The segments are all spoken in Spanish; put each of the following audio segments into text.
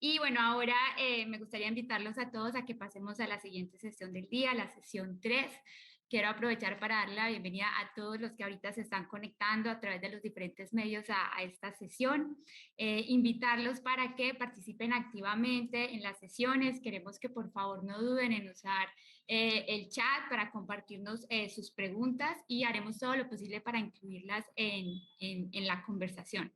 Y bueno, ahora me gustaría invitarlos a todos a que pasemos a la siguiente sesión del día, la sesión 3. Quiero aprovechar para darle la bienvenida a todos los que ahorita se están conectando a través de los diferentes medios a esta sesión. Invitarlos para que participen activamente en las sesiones. Queremos que por favor no duden en usar el chat para compartirnos sus preguntas y haremos todo lo posible para incluirlas en la conversación.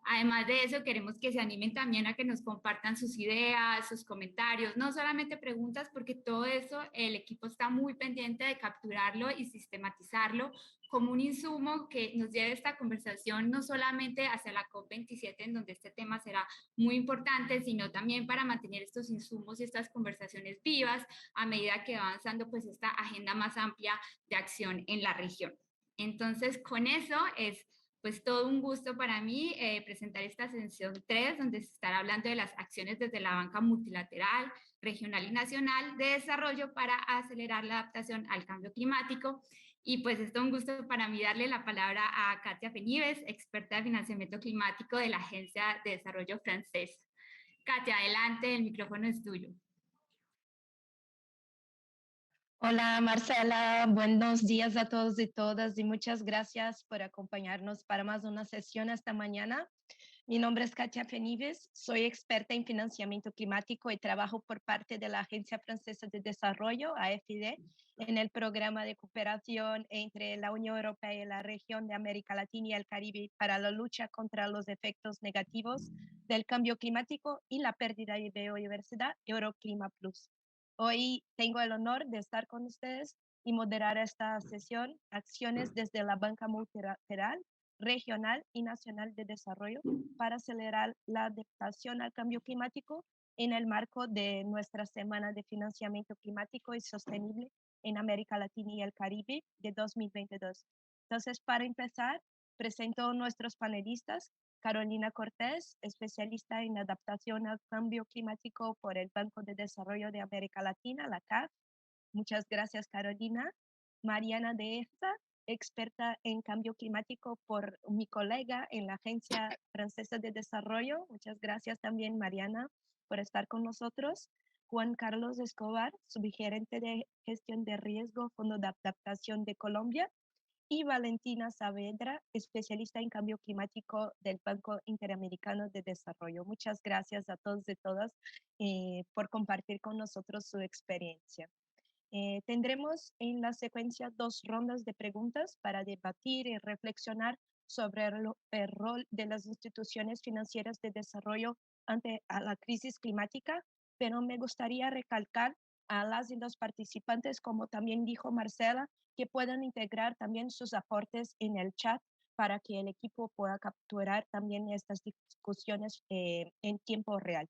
Además de eso, queremos que se animen también a que nos compartan sus ideas, sus comentarios, no solamente preguntas, porque todo eso el equipo está muy pendiente de capturarlo y sistematizarlo como un insumo que nos lleve esta conversación no solamente hacia la COP27, en donde este tema será muy importante, sino también para mantener estos insumos y estas conversaciones vivas a medida que va avanzando pues esta agenda más amplia de acción en la región. Entonces, con eso es pues todo un gusto para mí presentar esta sesión 3, donde se estará hablando de las acciones desde la banca multilateral, regional y nacional de desarrollo para acelerar la adaptación al cambio climático. Y pues es todo un gusto para mí darle la palabra a Katia Fenives, experta de financiamiento climático de la Agencia de Desarrollo Francesa. Katia, adelante, el micrófono es tuyo. Hola Marcela, buenos días a todos y todas y muchas gracias por acompañarnos para más una sesión esta mañana. Mi nombre es Katia Fenives, soy experta en financiamiento climático y trabajo por parte de la Agencia Francesa de Desarrollo, AFD, en el programa de cooperación entre la Unión Europea y la región de América Latina y el Caribe para la lucha contra los efectos negativos del cambio climático y la pérdida de biodiversidad, Euroclima Plus. Hoy tengo el honor de estar con ustedes y moderar esta sesión, Acciones desde la Banca Multilateral, Regional y Nacional de Desarrollo para acelerar la adaptación al cambio climático en el marco de nuestra Semana de Financiamiento Climático y Sostenible en América Latina y el Caribe de 2022. Entonces, para empezar, presento a nuestros panelistas. Carolina Cortés, especialista en adaptación al cambio climático por el Banco de Desarrollo de América Latina, la CAF. Muchas gracias, Carolina. Mariana de Esta, experta en cambio climático por mi colega en la Agencia Francesa de Desarrollo. Muchas gracias también, Mariana, por estar con nosotros. Juan Carlos Escobar, subgerente de gestión de riesgo, Fondo de Adaptación de Colombia, y Valentina Saavedra, especialista en cambio climático del Banco Interamericano de Desarrollo. Muchas gracias a todos y todas por compartir con nosotros su experiencia. Tendremos en la secuencia 2 rondas de preguntas para debatir y reflexionar sobre el rol de las instituciones financieras de desarrollo ante la crisis climática, pero me gustaría recalcar a las y los participantes, como también dijo Marcela, que puedan integrar también sus aportes en el chat para que el equipo pueda capturar también estas discusiones en tiempo real.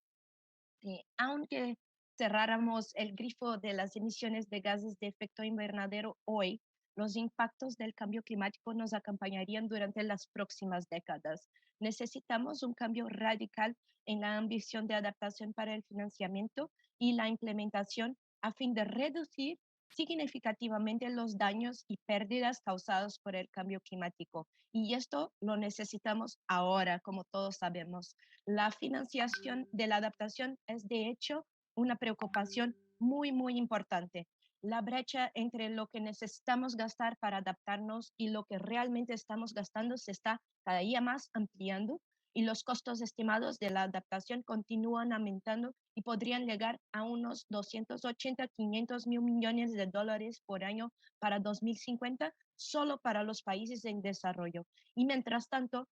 Aunque cerráramos el grifo de las emisiones de gases de efecto invernadero hoy, los impactos del cambio climático nos acompañarían durante las próximas décadas. Necesitamos un cambio radical en la ambición de adaptación para el financiamiento y la implementación a fin de reducir significativamente los daños y pérdidas causados por el cambio climático. Y esto lo necesitamos ahora, como todos sabemos. La financiación de la adaptación es, de hecho, una preocupación muy, muy importante. La brecha entre lo que necesitamos gastar para adaptarnos y lo que realmente estamos gastando se está cada día más ampliando y los costos estimados de la adaptación continúan aumentando y podrían llegar a unos 280, 500 mil millones de dólares por año para 2050, solo para los países en desarrollo. Y mientras tanto,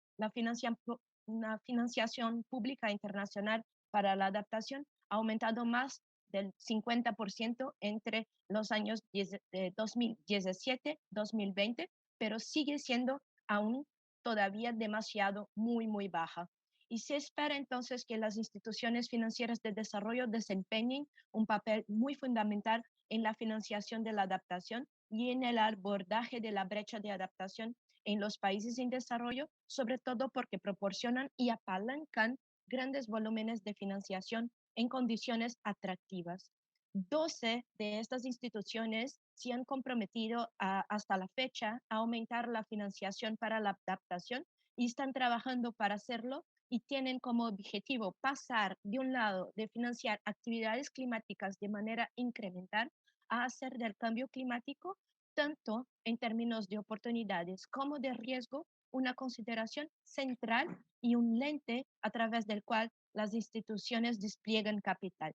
una financiación pública internacional para la adaptación ha aumentado más del 50% entre los años 2017-2020, pero sigue siendo aún todavía demasiado muy baja. Y se espera entonces que las instituciones financieras de desarrollo desempeñen un papel muy fundamental en la financiación de la adaptación y en el abordaje de la brecha de adaptación en los países en desarrollo, sobre todo porque proporcionan y apalancan grandes volúmenes de financiación en condiciones atractivas. 12 de estas instituciones se han comprometido hasta la fecha a aumentar la financiación para la adaptación y están trabajando para hacerlo y tienen como objetivo pasar de un lado de financiar actividades climáticas de manera incremental a hacer del cambio climático, tanto en términos de oportunidades como de riesgo, una consideración central y un lente a través del cual las instituciones despliegan capital.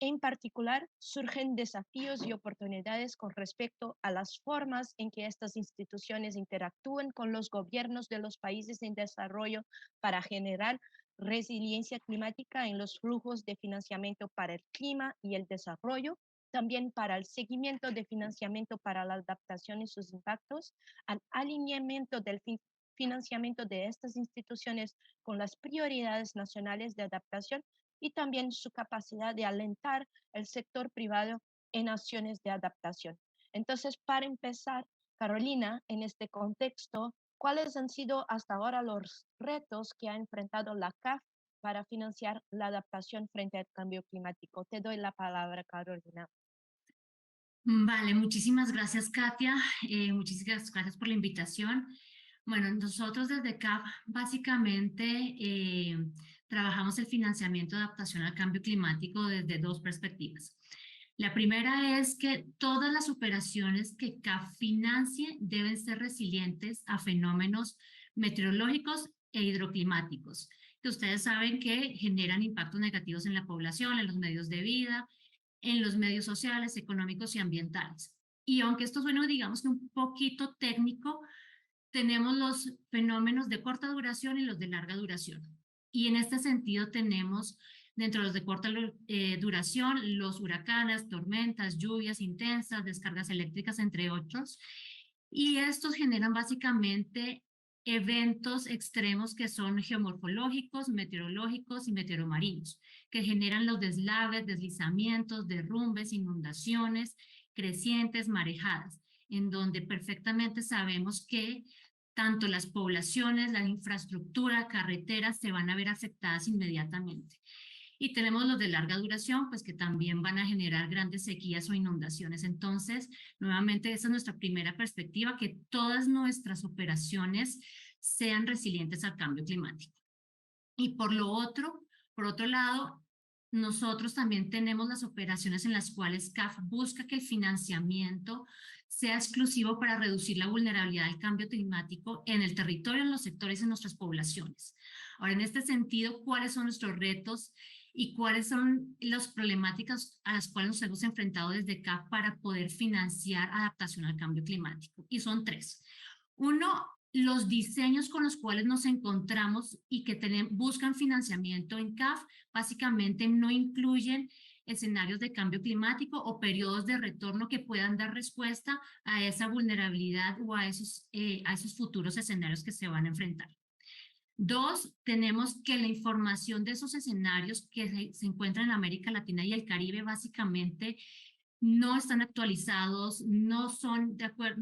En particular, surgen desafíos y oportunidades con respecto a las formas en que estas instituciones interactúan con los gobiernos de los países en desarrollo para generar resiliencia climática en los flujos de financiamiento para el clima y el desarrollo, también para el seguimiento de financiamiento para la adaptación y sus impactos, al alineamiento del financiamiento de estas instituciones con las prioridades nacionales de adaptación y también su capacidad de alentar el sector privado en acciones de adaptación. Entonces, para empezar, Carolina, en este contexto, ¿cuáles han sido hasta ahora los retos que ha enfrentado la CAF para financiar la adaptación frente al cambio climático? Te doy la palabra, Carolina. Vale, muchísimas gracias, Katia. Muchísimas gracias por la invitación. Bueno, nosotros desde CAP básicamente trabajamos el financiamiento de adaptación al cambio climático desde dos perspectivas. La primera es que todas las operaciones que CAP financie deben ser resilientes a fenómenos meteorológicos e hidroclimáticos, que ustedes saben que generan impactos negativos en la población, en los medios de vida, en los medios sociales, económicos y ambientales. Y aunque esto suena, digamos que un poquito técnico, tenemos los fenómenos de corta duración y los de larga duración. Y en este sentido tenemos dentro de los de corta duración los huracanes, tormentas, lluvias intensas, descargas eléctricas, entre otros. Y estos generan básicamente eventos extremos que son geomorfológicos, meteorológicos y meteoromarinos, que generan los deslaves, deslizamientos, derrumbes, inundaciones, crecientes, marejadas, en donde perfectamente sabemos que tanto las poblaciones, la infraestructura, carreteras se van a ver afectadas inmediatamente. Y tenemos los de larga duración, pues que también van a generar grandes sequías o inundaciones. Entonces, nuevamente, esa es nuestra primera perspectiva, que todas nuestras operaciones sean resilientes al cambio climático. Y por otro lado, nosotros también tenemos las operaciones en las cuales CAF busca que el financiamiento sea exclusivo para reducir la vulnerabilidad al cambio climático en el territorio, en los sectores y en nuestras poblaciones. Ahora, en este sentido, ¿cuáles son nuestros retos y cuáles son las problemáticas a las cuales nos hemos enfrentado desde CAF para poder financiar adaptación al cambio climático? Y son tres. Uno, los diseños con los cuales nos encontramos y que buscan financiamiento en CAF básicamente no incluyen escenarios de cambio climático o periodos de retorno que puedan dar respuesta a esa vulnerabilidad o a esos futuros escenarios que se van a enfrentar. Dos, tenemos que la información de esos escenarios que se encuentran en América Latina y el Caribe básicamente no están actualizados, no son de acuerdo,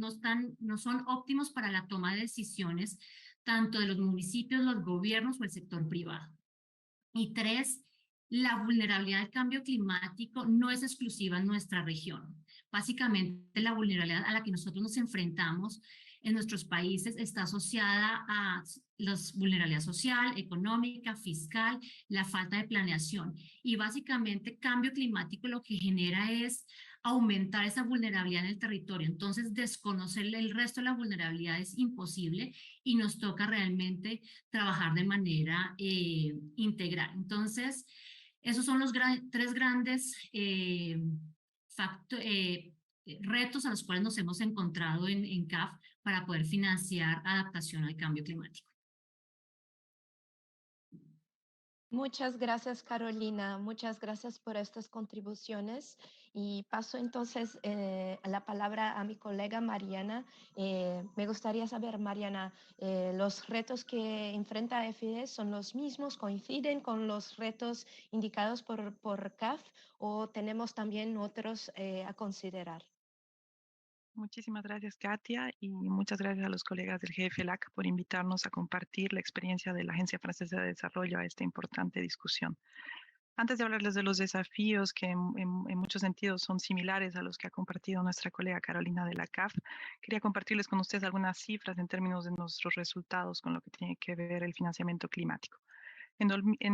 no son óptimos para la toma de decisiones tanto de los municipios, los gobiernos o el sector privado. Y tres, la vulnerabilidad al cambio climático no es exclusiva en nuestra región. Básicamente la vulnerabilidad a la que nosotros nos enfrentamos en nuestros países está asociada a la vulnerabilidad social, económica, fiscal, la falta de planeación. Y básicamente cambio climático lo que genera es aumentar esa vulnerabilidad en el territorio. Entonces, desconocer el resto de la vulnerabilidad es imposible y nos toca realmente trabajar de manera integral. Entonces, esos son los tres grandes retos a los cuales nos hemos encontrado en CAF para poder financiar adaptación al cambio climático. Muchas gracias, Carolina. Muchas gracias por estas contribuciones. Y paso entonces la palabra a mi colega Mariana. Me gustaría saber, Mariana, ¿los retos que enfrenta FIDE son los mismos, coinciden con los retos indicados por CAF o tenemos también otros a considerar? Muchísimas gracias, Katia, y muchas gracias a los colegas del GFLAC por invitarnos a compartir la experiencia de la Agencia Francesa de Desarrollo a esta importante discusión. Antes de hablarles de los desafíos que en muchos sentidos son similares a los que ha compartido nuestra colega Carolina de la CAF, quería compartirles con ustedes algunas cifras en términos de nuestros resultados con lo que tiene que ver el financiamiento climático. En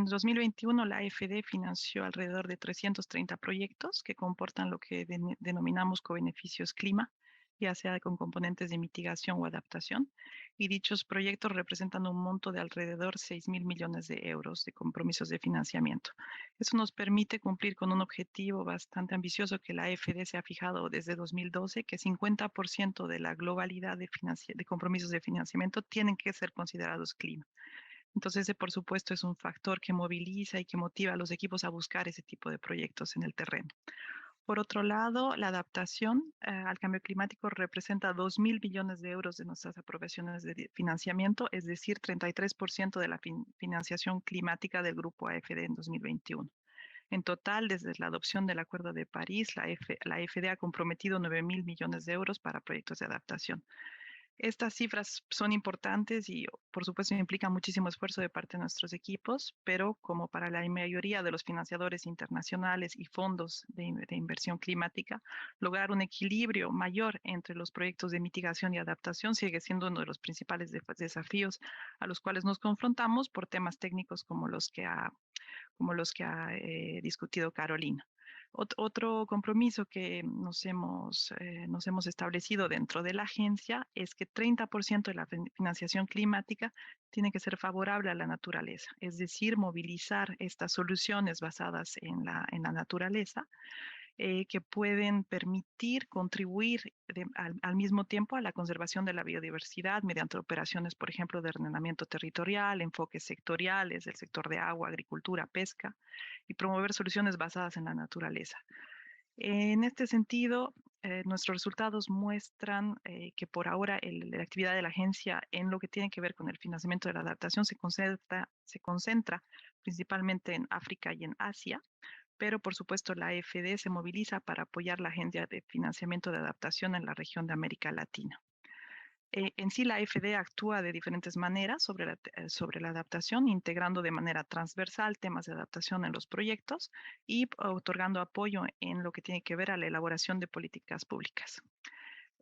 2021, la AFD financió alrededor de 330 proyectos que comportan lo que denominamos cobeneficios clima, ya sea con componentes de mitigación o adaptación, y dichos proyectos representan un monto de alrededor de 6.000 millones de euros de compromisos de financiamiento. Eso nos permite cumplir con un objetivo bastante ambicioso que la AFD se ha fijado desde 2012, que 50% de la globalidad de compromisos de financiamiento tienen que ser considerados clima. Entonces, ese, por supuesto, es un factor que moviliza y que motiva a los equipos a buscar ese tipo de proyectos en el terreno. Por otro lado, la adaptación al cambio climático representa 2.000 billones de euros de nuestras aprobaciones de financiamiento, es decir, 33% de la financiación climática del Grupo AFD en 2021. En total, desde la adopción del Acuerdo de París, la AFD ha comprometido 9.000 millones de euros para proyectos de adaptación. Estas cifras son importantes y, por supuesto, implican muchísimo esfuerzo de parte de nuestros equipos, pero como para la mayoría de los financiadores internacionales y fondos de inversión climática, lograr un equilibrio mayor entre los proyectos de mitigación y adaptación sigue siendo uno de los principales desafíos a los cuales nos confrontamos por temas técnicos como los que ha discutido Carolina. Otro compromiso que nos hemos establecido dentro de la agencia es que 30% de la financiación climática tiene que ser favorable a la naturaleza, es decir, movilizar estas soluciones basadas en la naturaleza que pueden permitir contribuir al mismo tiempo a la conservación de la biodiversidad mediante operaciones, por ejemplo, de ordenamiento territorial, enfoques sectoriales del sector de agua, agricultura, pesca, y promover soluciones basadas en la naturaleza. En este sentido, nuestros resultados muestran que por ahora la actividad de la agencia en lo que tiene que ver con el financiamiento de la adaptación se concentra principalmente en África y en Asia, pero por supuesto la AFD se moviliza para apoyar la Agencia de Financiamiento de Adaptación en la región de América Latina. En sí, la AFD actúa de diferentes maneras sobre la adaptación, integrando de manera transversal temas de adaptación en los proyectos y otorgando apoyo en lo que tiene que ver a la elaboración de políticas públicas.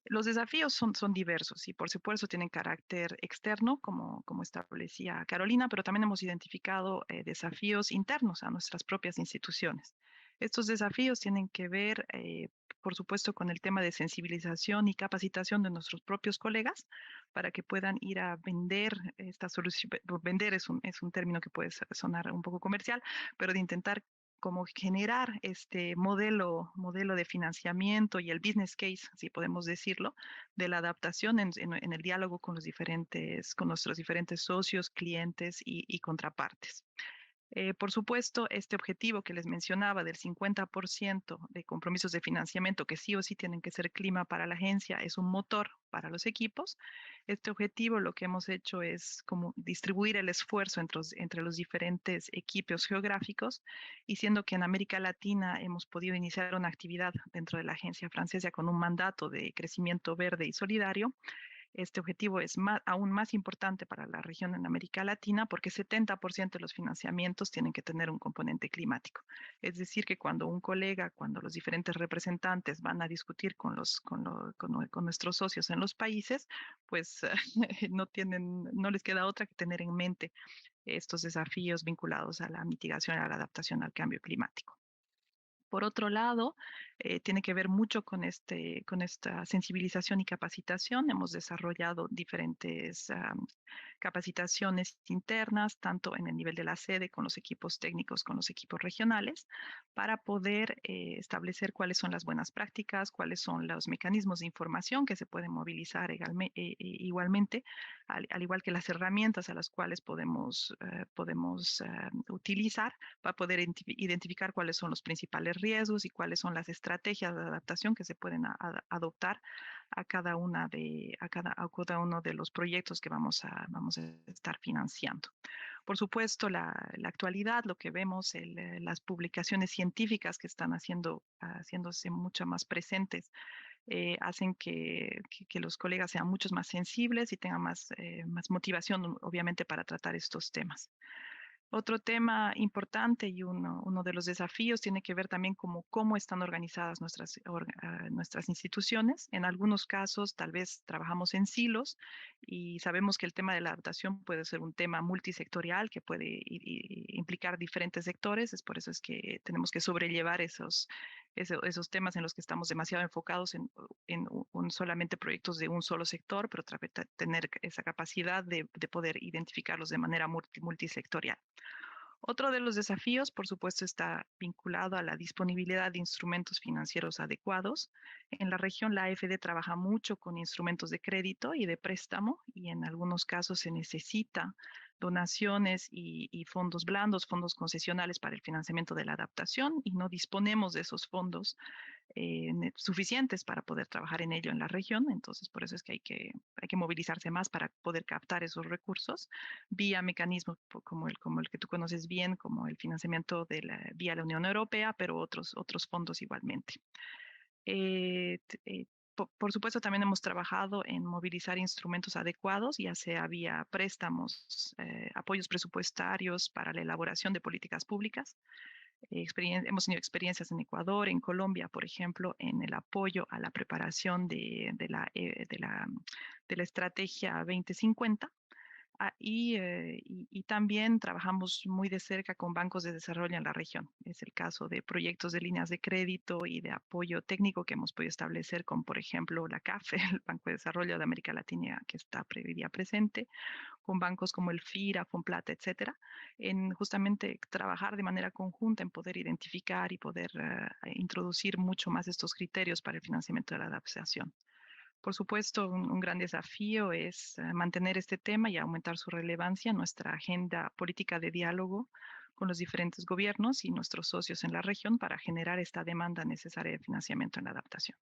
Los desafíos son diversos y por supuesto tienen carácter externo, como establecía Carolina, pero también hemos identificado desafíos internos a nuestras propias instituciones. Estos desafíos tienen que ver, por supuesto, con el tema de sensibilización y capacitación de nuestros propios colegas para que puedan ir a vender esta solución. Vender es un término que puede sonar un poco comercial, pero de intentar como generar este modelo de financiamiento y el business case, si podemos decirlo, de la adaptación en el diálogo con nuestros diferentes socios, clientes y contrapartes. Por supuesto, este objetivo que les mencionaba del 50% de compromisos de financiamiento que sí o sí tienen que ser clima para la agencia es un motor para los equipos. Este objetivo lo que hemos hecho es como distribuir el esfuerzo entre los diferentes equipos geográficos y siendo que en América Latina hemos podido iniciar una actividad dentro de la agencia francesa con un mandato de crecimiento verde y solidario. Este objetivo es aún más importante para la región en América Latina porque 70% de los financiamientos tienen que tener un componente climático. Es decir, que cuando los diferentes representantes van a discutir con nuestros socios en los países, pues no les queda otra que tener en mente estos desafíos vinculados a la mitigación y a la adaptación al cambio climático. Por otro lado, tiene que ver mucho con esta sensibilización y capacitación. Hemos desarrollado diferentes capacitaciones internas, tanto en el nivel de la sede, con los equipos técnicos, con los equipos regionales, para poder establecer cuáles son las buenas prácticas, cuáles son los mecanismos de información que se pueden movilizar igualmente, al igual que las herramientas a las cuales podemos utilizar para poder identificar cuáles son los principales riesgos y cuáles son las estrategias de adaptación que se pueden adoptar a cada uno de los proyectos que vamos a estar financiando. Por supuesto, la actualidad, lo que vemos, las publicaciones científicas que están haciéndose mucho más presentes, hacen que los colegas sean muchos más sensibles y tengan más motivación, obviamente, para tratar estos temas. Otro tema importante y uno de los desafíos tiene que ver también cómo están organizadas nuestras instituciones. En algunos casos tal vez trabajamos en silos y sabemos que el tema de la adaptación puede ser un tema multisectorial que puede implicar diferentes sectores. Es por eso es que tenemos que sobrellevar esos temas en los que estamos demasiado enfocados en solamente proyectos de un solo sector, pero tener esa capacidad de poder identificarlos de manera multisectorial. Otro de los desafíos, por supuesto, está vinculado a la disponibilidad de instrumentos financieros adecuados. En la región, la AFD trabaja mucho con instrumentos de crédito y de préstamo, y en algunos casos se necesita donaciones y fondos blandos, fondos concesionales para el financiamiento de la adaptación, y no disponemos de esos fondos suficientes para poder trabajar en ello en la región. Entonces, por eso es que hay que movilizarse más para poder captar esos recursos vía mecanismos como el que tú conoces bien, como el financiamiento vía la Unión Europea, pero otros fondos igualmente. Por supuesto, también hemos trabajado en movilizar instrumentos adecuados, ya sea vía préstamos, apoyos presupuestarios para la elaboración de políticas públicas. Hemos tenido experiencias en Ecuador, en Colombia, por ejemplo, en el apoyo a la preparación de la estrategia 2050. Y también trabajamos muy de cerca con bancos de desarrollo en la región. Es el caso de proyectos de líneas de crédito y de apoyo técnico que hemos podido establecer con, por ejemplo, la CAF, el Banco de Desarrollo de América Latina, que está hoy presente, con bancos como el FIRA, Fonplata, etcétera, en justamente trabajar de manera conjunta en poder identificar y poder introducir mucho más estos criterios para el financiamiento de la adaptación. Por supuesto, un gran desafío es mantener este tema y aumentar su relevancia en nuestra agenda política de diálogo con los diferentes gobiernos y nuestros socios en la región para generar esta demanda necesaria de financiamiento en la adaptación.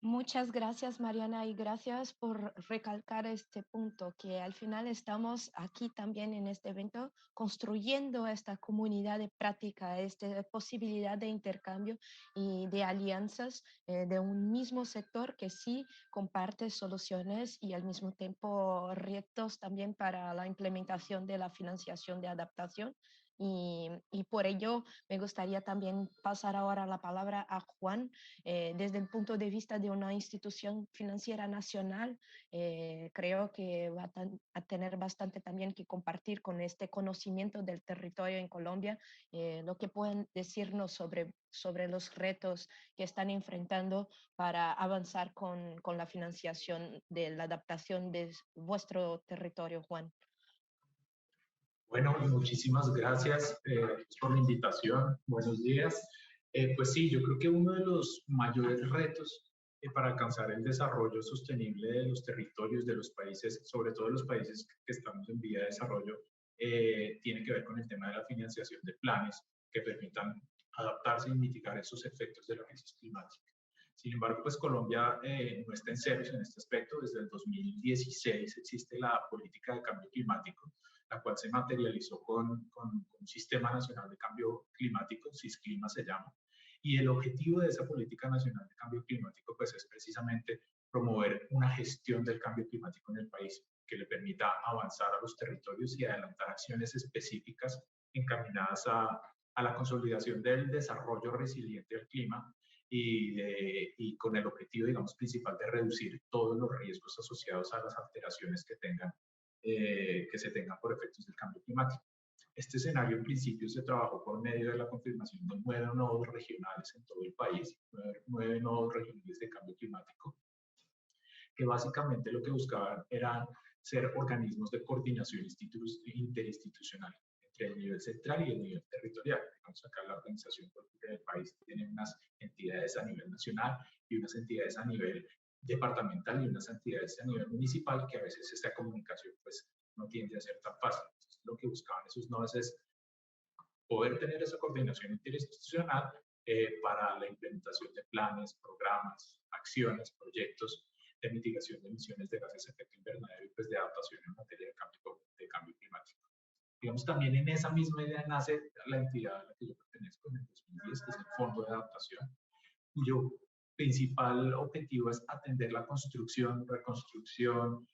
Muchas gracias, Mariana, y gracias por recalcar este punto, que al final estamos aquí también en este evento construyendo esta comunidad de práctica, esta posibilidad de intercambio y de alianzas de un mismo sector que sí comparte soluciones y al mismo tiempo retos también para la implementación de la financiación de adaptación. Y por ello me gustaría también pasar ahora la palabra a Juan. Desde el punto de vista de una institución financiera nacional, creo que va a tener bastante también que compartir con este conocimiento del territorio en Colombia, lo que pueden decirnos sobre los retos que están enfrentando para avanzar con la financiación de la adaptación de vuestro territorio, Juan. Bueno, muchísimas gracias por la invitación. Buenos días. Pues sí, yo creo que uno de los mayores retos para alcanzar el desarrollo sostenible de los territorios, de los países, sobre todo de los países que estamos en vía de desarrollo, tiene que ver con el tema de la financiación de planes que permitan adaptarse y mitigar esos efectos de la crisis climática. Sin embargo, pues Colombia no está en ceros en este aspecto. Desde el 2016 existe la política de cambio climático, la cual se materializó con un Sistema Nacional de Cambio Climático, SISCLIMA se llama, y el objetivo de esa Política Nacional de Cambio Climático pues, es precisamente promover una gestión del cambio climático en el país que le permita avanzar a los territorios y adelantar acciones específicas encaminadas a la consolidación del desarrollo resiliente al clima y con el objetivo, digamos, principal de reducir todos los riesgos asociados a las alteraciones que se tengan por efectos del cambio climático. Este escenario en principio se trabajó por medio de la confirmación de 9 nodos regionales en todo el país, 9 nodos regionales de cambio climático, que básicamente lo que buscaban eran ser organismos de coordinación interinstitucional entre el nivel central y el nivel territorial. Vamos a sacar la organización política del país, tiene unas entidades a nivel nacional y unas entidades a nivel departamental y unas entidades a nivel municipal, que a veces esta comunicación pues no tiende a ser tan fácil. Entonces, lo que buscaban esos nodos es poder tener esa coordinación interinstitucional para la implementación de planes, programas, acciones, proyectos de mitigación de emisiones de gases de efecto invernadero y pues de adaptación en materia de cambio climático. Digamos, también en esa misma idea nace la entidad a la que yo pertenezco en el 2010, que es el Fondo de Adaptación, cuyo principal objetivo es atender la construcción, reconstrucción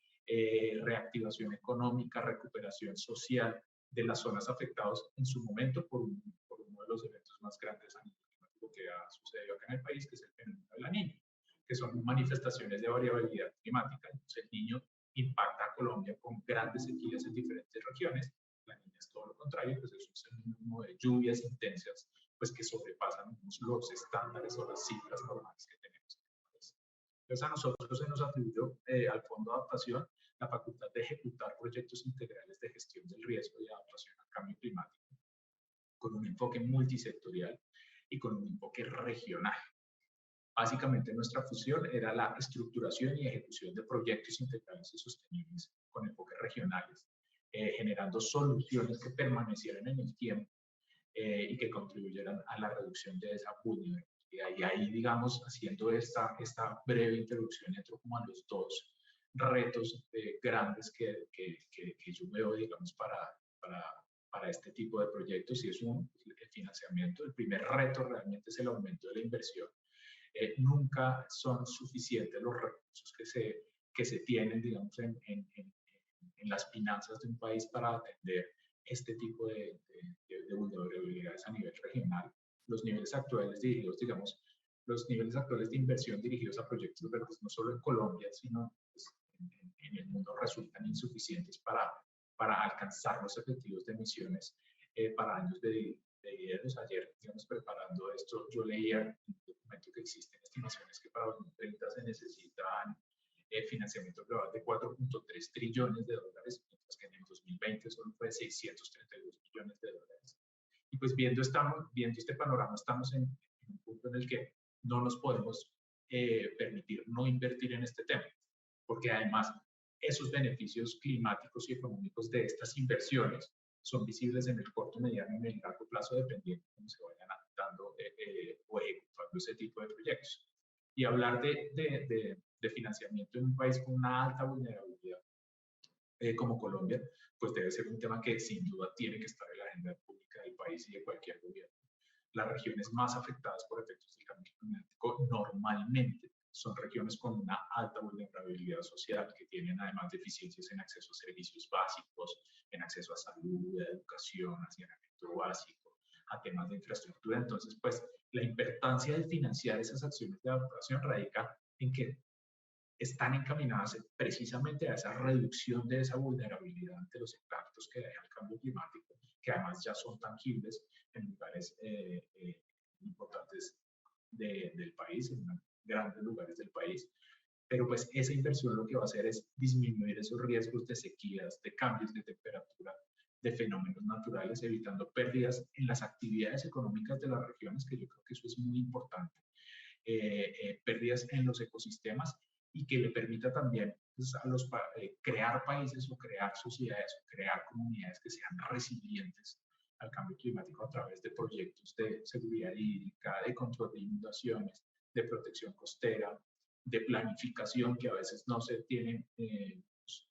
reactivación económica, recuperación social de las zonas afectadas en su momento por uno de los eventos más grandes a nivel climático que ha sucedido acá en el país, que es el fenómeno de La Niña, que son manifestaciones de variabilidad climática. Entonces, el Niño impacta a Colombia con grandes sequías en diferentes regiones. La Niña es todo lo contrario, pues es un fenómeno de lluvias intensas, pues que sobrepasan los estándares o las cifras normales que tenemos. Entonces, a nosotros se nos atribuyó al Fondo de Adaptación la facultad de ejecutar proyectos integrales de gestión del riesgo y adaptación al cambio climático, con un enfoque multisectorial y con un enfoque regional. Básicamente, nuestra función era la estructuración y ejecución de proyectos integrales y sostenibles con enfoques regionales, generando soluciones que permanecieran en el tiempo y que contribuyeran a la reducción de esa vulnerabilidad. Y ahí, digamos, haciendo esta breve introducción, entro como a los dos retos grandes que yo veo, digamos, para este tipo de proyectos, y es el financiamiento. El primer reto realmente es el aumento de la inversión. Nunca son suficientes los recursos que se tienen, digamos, en las finanzas de un país para atender este tipo de vulnerabilidades a nivel regional. Los niveles actuales dirigidos, digamos, los niveles actuales de inversión dirigidos a proyectos verdes, no solo en Colombia, sino pues, en el mundo, resultan insuficientes para alcanzar los objetivos de emisiones para años venideros. Ayer, digamos, preparando esto, yo leía en un documento que existen estimaciones que para 2030 se necesitan financiamiento global de 4.3 trillones de dólares, mientras que en el 2020 solo fue 632 millones de dólares. Y pues viendo este panorama, estamos en un punto en el que no nos podemos permitir no invertir en este tema, porque además esos beneficios climáticos y económicos de estas inversiones son visibles en el corto, mediano y en el largo plazo, dependiendo de cómo se vayan dando o ejecutando ese tipo de proyectos. Y hablar de financiamiento en un país con una alta vulnerabilidad como Colombia, pues debe ser un tema que sin duda tiene que estar en la agenda pública del país y de cualquier gobierno. Las regiones más afectadas por efectos del cambio climático normalmente son regiones con una alta vulnerabilidad social, que tienen además deficiencias en acceso a servicios básicos, en acceso a salud, a educación, a saneamiento básico, a temas de infraestructura. Entonces, pues, la importancia de financiar esas acciones de adaptación radica en que están encaminadas precisamente a esa reducción de esa vulnerabilidad ante los impactos que deja el cambio climático, que además ya son tangibles en lugares importantes del país, en grandes lugares del país. Pero pues esa inversión lo que va a hacer es disminuir esos riesgos de sequías, de cambios de temperatura, de fenómenos naturales, evitando pérdidas en las actividades económicas de las regiones, que yo creo que eso es muy importante, pérdidas en los ecosistemas, y que le permita también pues, crear países o crear sociedades o crear comunidades que sean resilientes al cambio climático a través de proyectos de seguridad hídrica, de control de inundaciones, de protección costera, de planificación, que a veces no se tiene,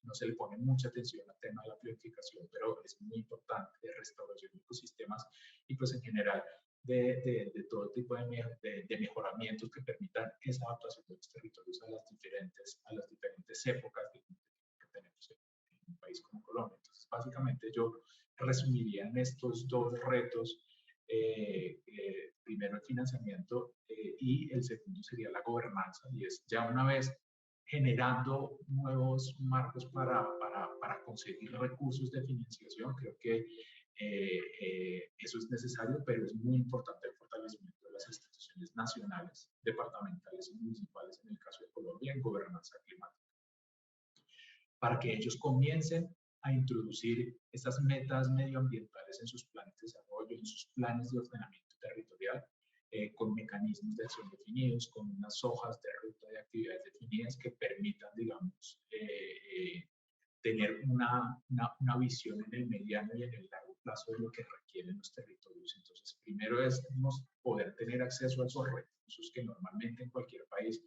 no se le pone mucha atención al tema de la planificación, pero es muy importante, de restauración de ecosistemas y pues en general de todo tipo de mejoramientos que permitan esa adaptación de los territorios a las diferentes épocas que tenemos en un país como Colombia. Entonces, básicamente yo resumiría en estos dos retos, primero el financiamiento y el segundo sería la gobernanza, y es ya una vez generando nuevos marcos para conseguir recursos de financiación. Creo que eso es necesario, pero es muy importante el fortalecimiento de las instituciones nacionales, departamentales y municipales, en el caso de Colombia, en gobernanza climática, para que ellos comiencen a introducir esas metas medioambientales en sus planes de desarrollo, en sus planes de ordenamiento territorial, con mecanismos de acción definidos, con unas hojas de ruta de actividades definidas que permitan, digamos, tener una visión en el mediano y en el largo plazo de lo que requieren los territorios. Entonces, primero es poder tener acceso a esos recursos que normalmente en cualquier país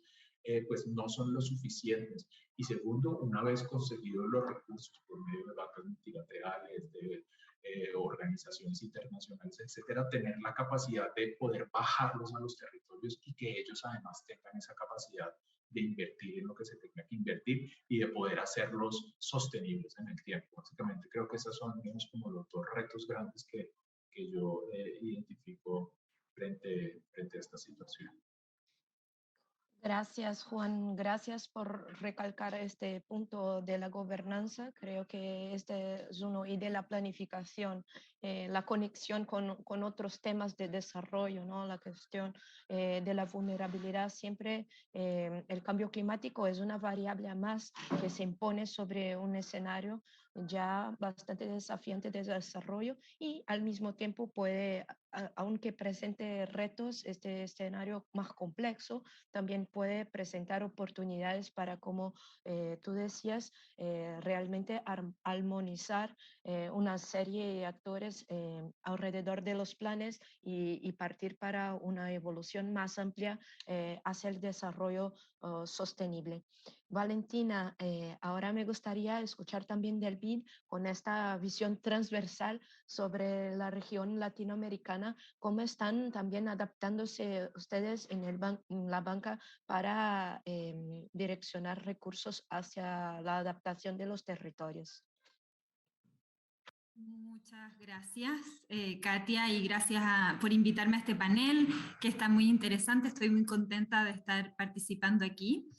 pues no son lo suficientes. Y segundo, una vez conseguidos los recursos por medio de bancos multilaterales, de organizaciones internacionales, etcétera, tener la capacidad de poder bajarlos a los territorios y que ellos además tengan esa capacidad de invertir en lo que se tenga que invertir y de poder hacerlos sostenibles en el tiempo. Básicamente creo que esos son, digamos, como los dos retos grandes que yo identifico frente a esta situación. Gracias, Juan. Gracias por recalcar este punto de la gobernanza. Creo que este es uno, y de la planificación, la conexión con otros temas de desarrollo, ¿no? La cuestión de la vulnerabilidad. Siempre el cambio climático es una variable más que se impone sobre un escenario ya bastante desafiante de desarrollo y al mismo tiempo puede, aunque presente retos, este escenario más complejo, también puede presentar oportunidades para, como tú decías, realmente armonizar una serie de actores alrededor de los planes y partir para una evolución más amplia hacia el desarrollo sostenible. Valentina, ahora me gustaría escuchar también del BID con esta visión transversal sobre la región latinoamericana, cómo están también adaptándose ustedes en la banca para direccionar recursos hacia la adaptación de los territorios. Muchas gracias, Katia, y gracias por invitarme a este panel, que está muy interesante. Estoy muy contenta de estar participando aquí.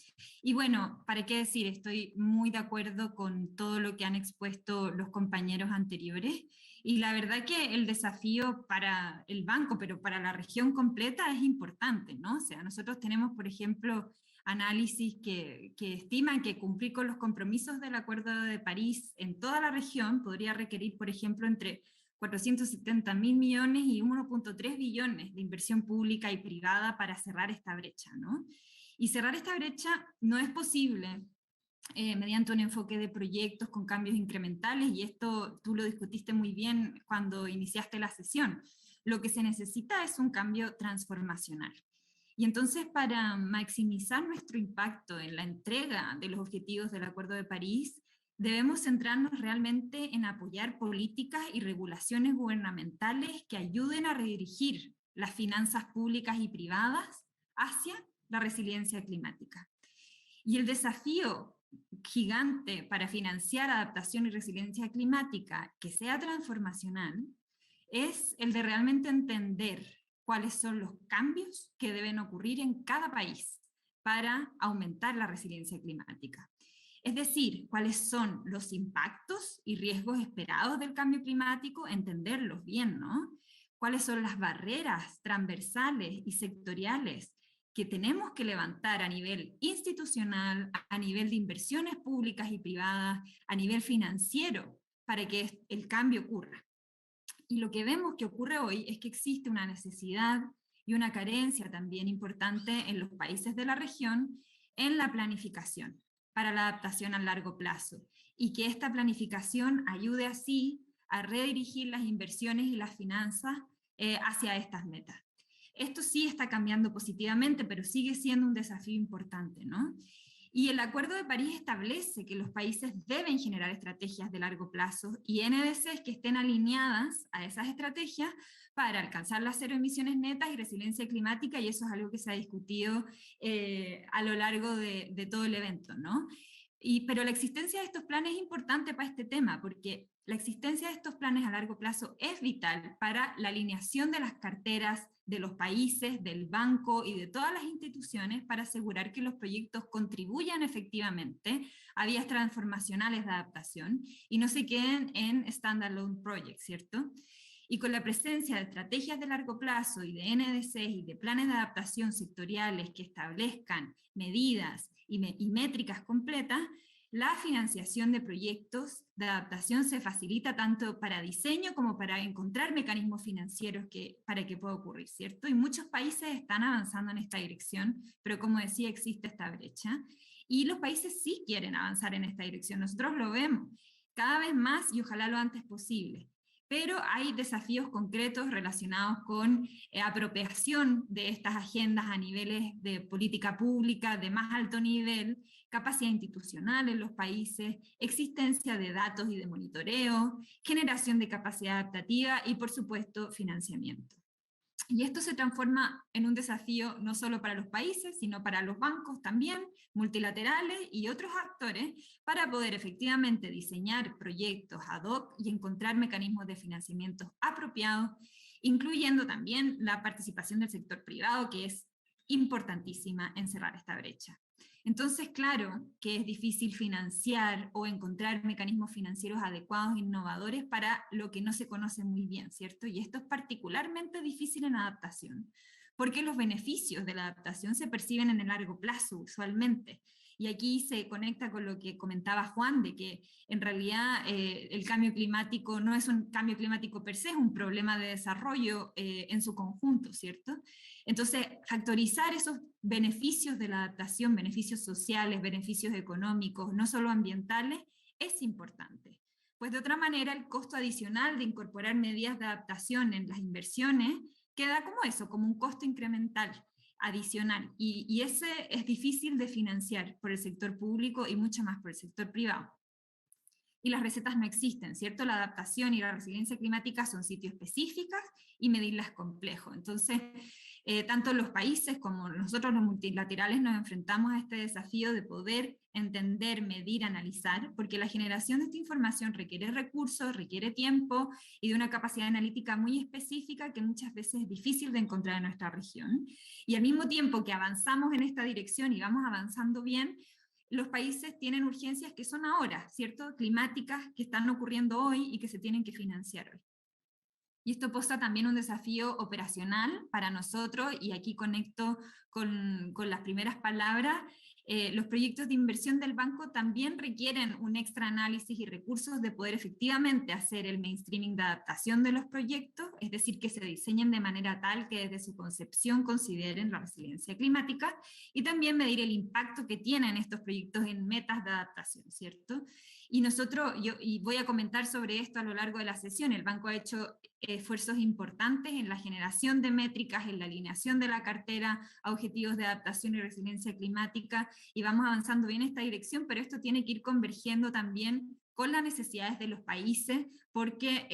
Y bueno, ¿para qué decir? Estoy muy de acuerdo con todo lo que han expuesto los compañeros anteriores. Y la verdad que el desafío para el banco, pero para la región completa, es importante, ¿no? O sea, nosotros tenemos, por ejemplo, análisis que estiman que cumplir con los compromisos del Acuerdo de París en toda la región podría requerir, por ejemplo, entre 470.000 millones y 1.3 billones de inversión pública y privada para cerrar esta brecha, ¿no? Y cerrar esta brecha no es posible mediante un enfoque de proyectos con cambios incrementales, y esto tú lo discutiste muy bien cuando iniciaste la sesión. Lo que se necesita es un cambio transformacional. Y entonces, para maximizar nuestro impacto en la entrega de los objetivos del Acuerdo de París, debemos centrarnos realmente en apoyar políticas y regulaciones gubernamentales que ayuden a redirigir las finanzas públicas y privadas hacia la resiliencia climática. Y el desafío gigante para financiar adaptación y resiliencia climática que sea transformacional es el de realmente entender cuáles son los cambios que deben ocurrir en cada país para aumentar la resiliencia climática. Es decir, cuáles son los impactos y riesgos esperados del cambio climático, entenderlos bien, ¿no? Cuáles son las barreras transversales y sectoriales que tenemos que levantar a nivel institucional, a nivel de inversiones públicas y privadas, a nivel financiero, para que el cambio ocurra. Y lo que vemos que ocurre hoy es que existe una necesidad y una carencia también importante en los países de la región en la planificación para la adaptación a largo plazo, y que esta planificación ayude así a redirigir las inversiones y las finanzas hacia estas metas. Esto sí está cambiando positivamente, pero sigue siendo un desafío importante, ¿no? Y el Acuerdo de París establece que los países deben generar estrategias de largo plazo y NDCs que estén alineadas a esas estrategias para alcanzar las cero emisiones netas y resiliencia climática, y eso es algo que se ha discutido a lo largo de todo el evento, ¿no? Pero la existencia de estos planes es importante para este tema, porque la existencia de estos planes a largo plazo es vital para la alineación de las carteras de los países, del banco y de todas las instituciones para asegurar que los proyectos contribuyan efectivamente a vías transformacionales de adaptación y no se queden en standalone projects, ¿cierto? Y con la presencia de estrategias de largo plazo y de NDCs y de planes de adaptación sectoriales que establezcan medidas y métricas completas, la financiación de proyectos de adaptación se facilita tanto para diseño como para encontrar mecanismos financieros para que pueda ocurrir, ¿cierto? Y muchos países están avanzando en esta dirección, pero como decía, existe esta brecha. Y los países sí quieren avanzar en esta dirección, nosotros lo vemos cada vez más y ojalá lo antes posible. Pero hay desafíos concretos relacionados con apropiación de estas agendas a niveles de política pública de más alto nivel, capacidad institucional en los países, existencia de datos y de monitoreo, generación de capacidad adaptativa y, por supuesto, financiamiento. Y esto se transforma en un desafío no solo para los países, sino para los bancos también, multilaterales y otros actores, para poder efectivamente diseñar proyectos ad hoc y encontrar mecanismos de financiamiento apropiados, incluyendo también la participación del sector privado, que es importantísima en cerrar esta brecha. Entonces, claro que es difícil financiar o encontrar mecanismos financieros adecuados e innovadores para lo que no se conoce muy bien, ¿cierto? Y esto es particularmente difícil en adaptación, porque los beneficios de la adaptación se perciben en el largo plazo, usualmente. Y aquí se conecta con lo que comentaba Juan, de que en realidad el cambio climático no es un cambio climático per se, es un problema de desarrollo en su conjunto, ¿cierto? Entonces, factorizar esos beneficios de la adaptación, beneficios sociales, beneficios económicos, no solo ambientales, es importante. Pues de otra manera, el costo adicional de incorporar medidas de adaptación en las inversiones queda como eso, como un costo incremental adicional. Y ese es difícil de financiar por el sector público y mucho más por el sector privado. Y las recetas no existen, ¿cierto? La adaptación y la resiliencia climática son sitios específicas y medirlas es complejo. Entonces, tanto los países como nosotros los multilaterales nos enfrentamos a este desafío de poder entender, medir, analizar, porque la generación de esta información requiere recursos, requiere tiempo y de una capacidad analítica muy específica que muchas veces es difícil de encontrar en nuestra región. Y al mismo tiempo que avanzamos en esta dirección y vamos avanzando bien, los países tienen urgencias que son ahora, ¿cierto? Climáticas que están ocurriendo hoy y que se tienen que financiar hoy. Y esto posa también un desafío operacional para nosotros, y aquí conecto con las primeras palabras. Los proyectos de inversión del banco también requieren un extra análisis y recursos de poder efectivamente hacer el mainstreaming de adaptación de los proyectos, es decir, que se diseñen de manera tal que desde su concepción consideren la resiliencia climática, y también medir el impacto que tienen estos proyectos en metas de adaptación, ¿cierto? Y nosotros, y voy a comentar sobre esto a lo largo de la sesión, el banco ha hecho esfuerzos importantes en la generación de métricas, en la alineación de la cartera a objetivos de adaptación y resiliencia climática, y vamos avanzando bien en esta dirección, pero esto tiene que ir convergiendo también con las necesidades de los países, porque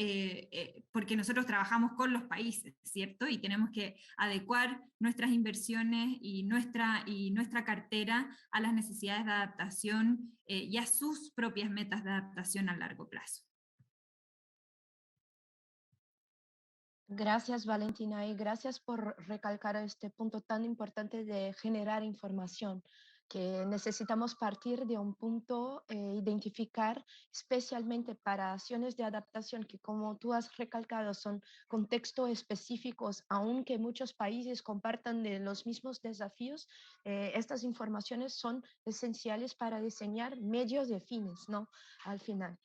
nosotros trabajamos con los países, ¿cierto? Y tenemos que adecuar nuestras inversiones y nuestra cartera a las necesidades de adaptación y a sus propias metas de adaptación a largo plazo. Gracias, Valentina, y gracias por recalcar este punto tan importante de generar información, que necesitamos partir de un punto, identificar especialmente para acciones de adaptación que, como tú has recalcado, son contextos específicos, aunque muchos países compartan de los mismos desafíos, estas informaciones son esenciales para diseñar medios de fines, ¿no? Al final.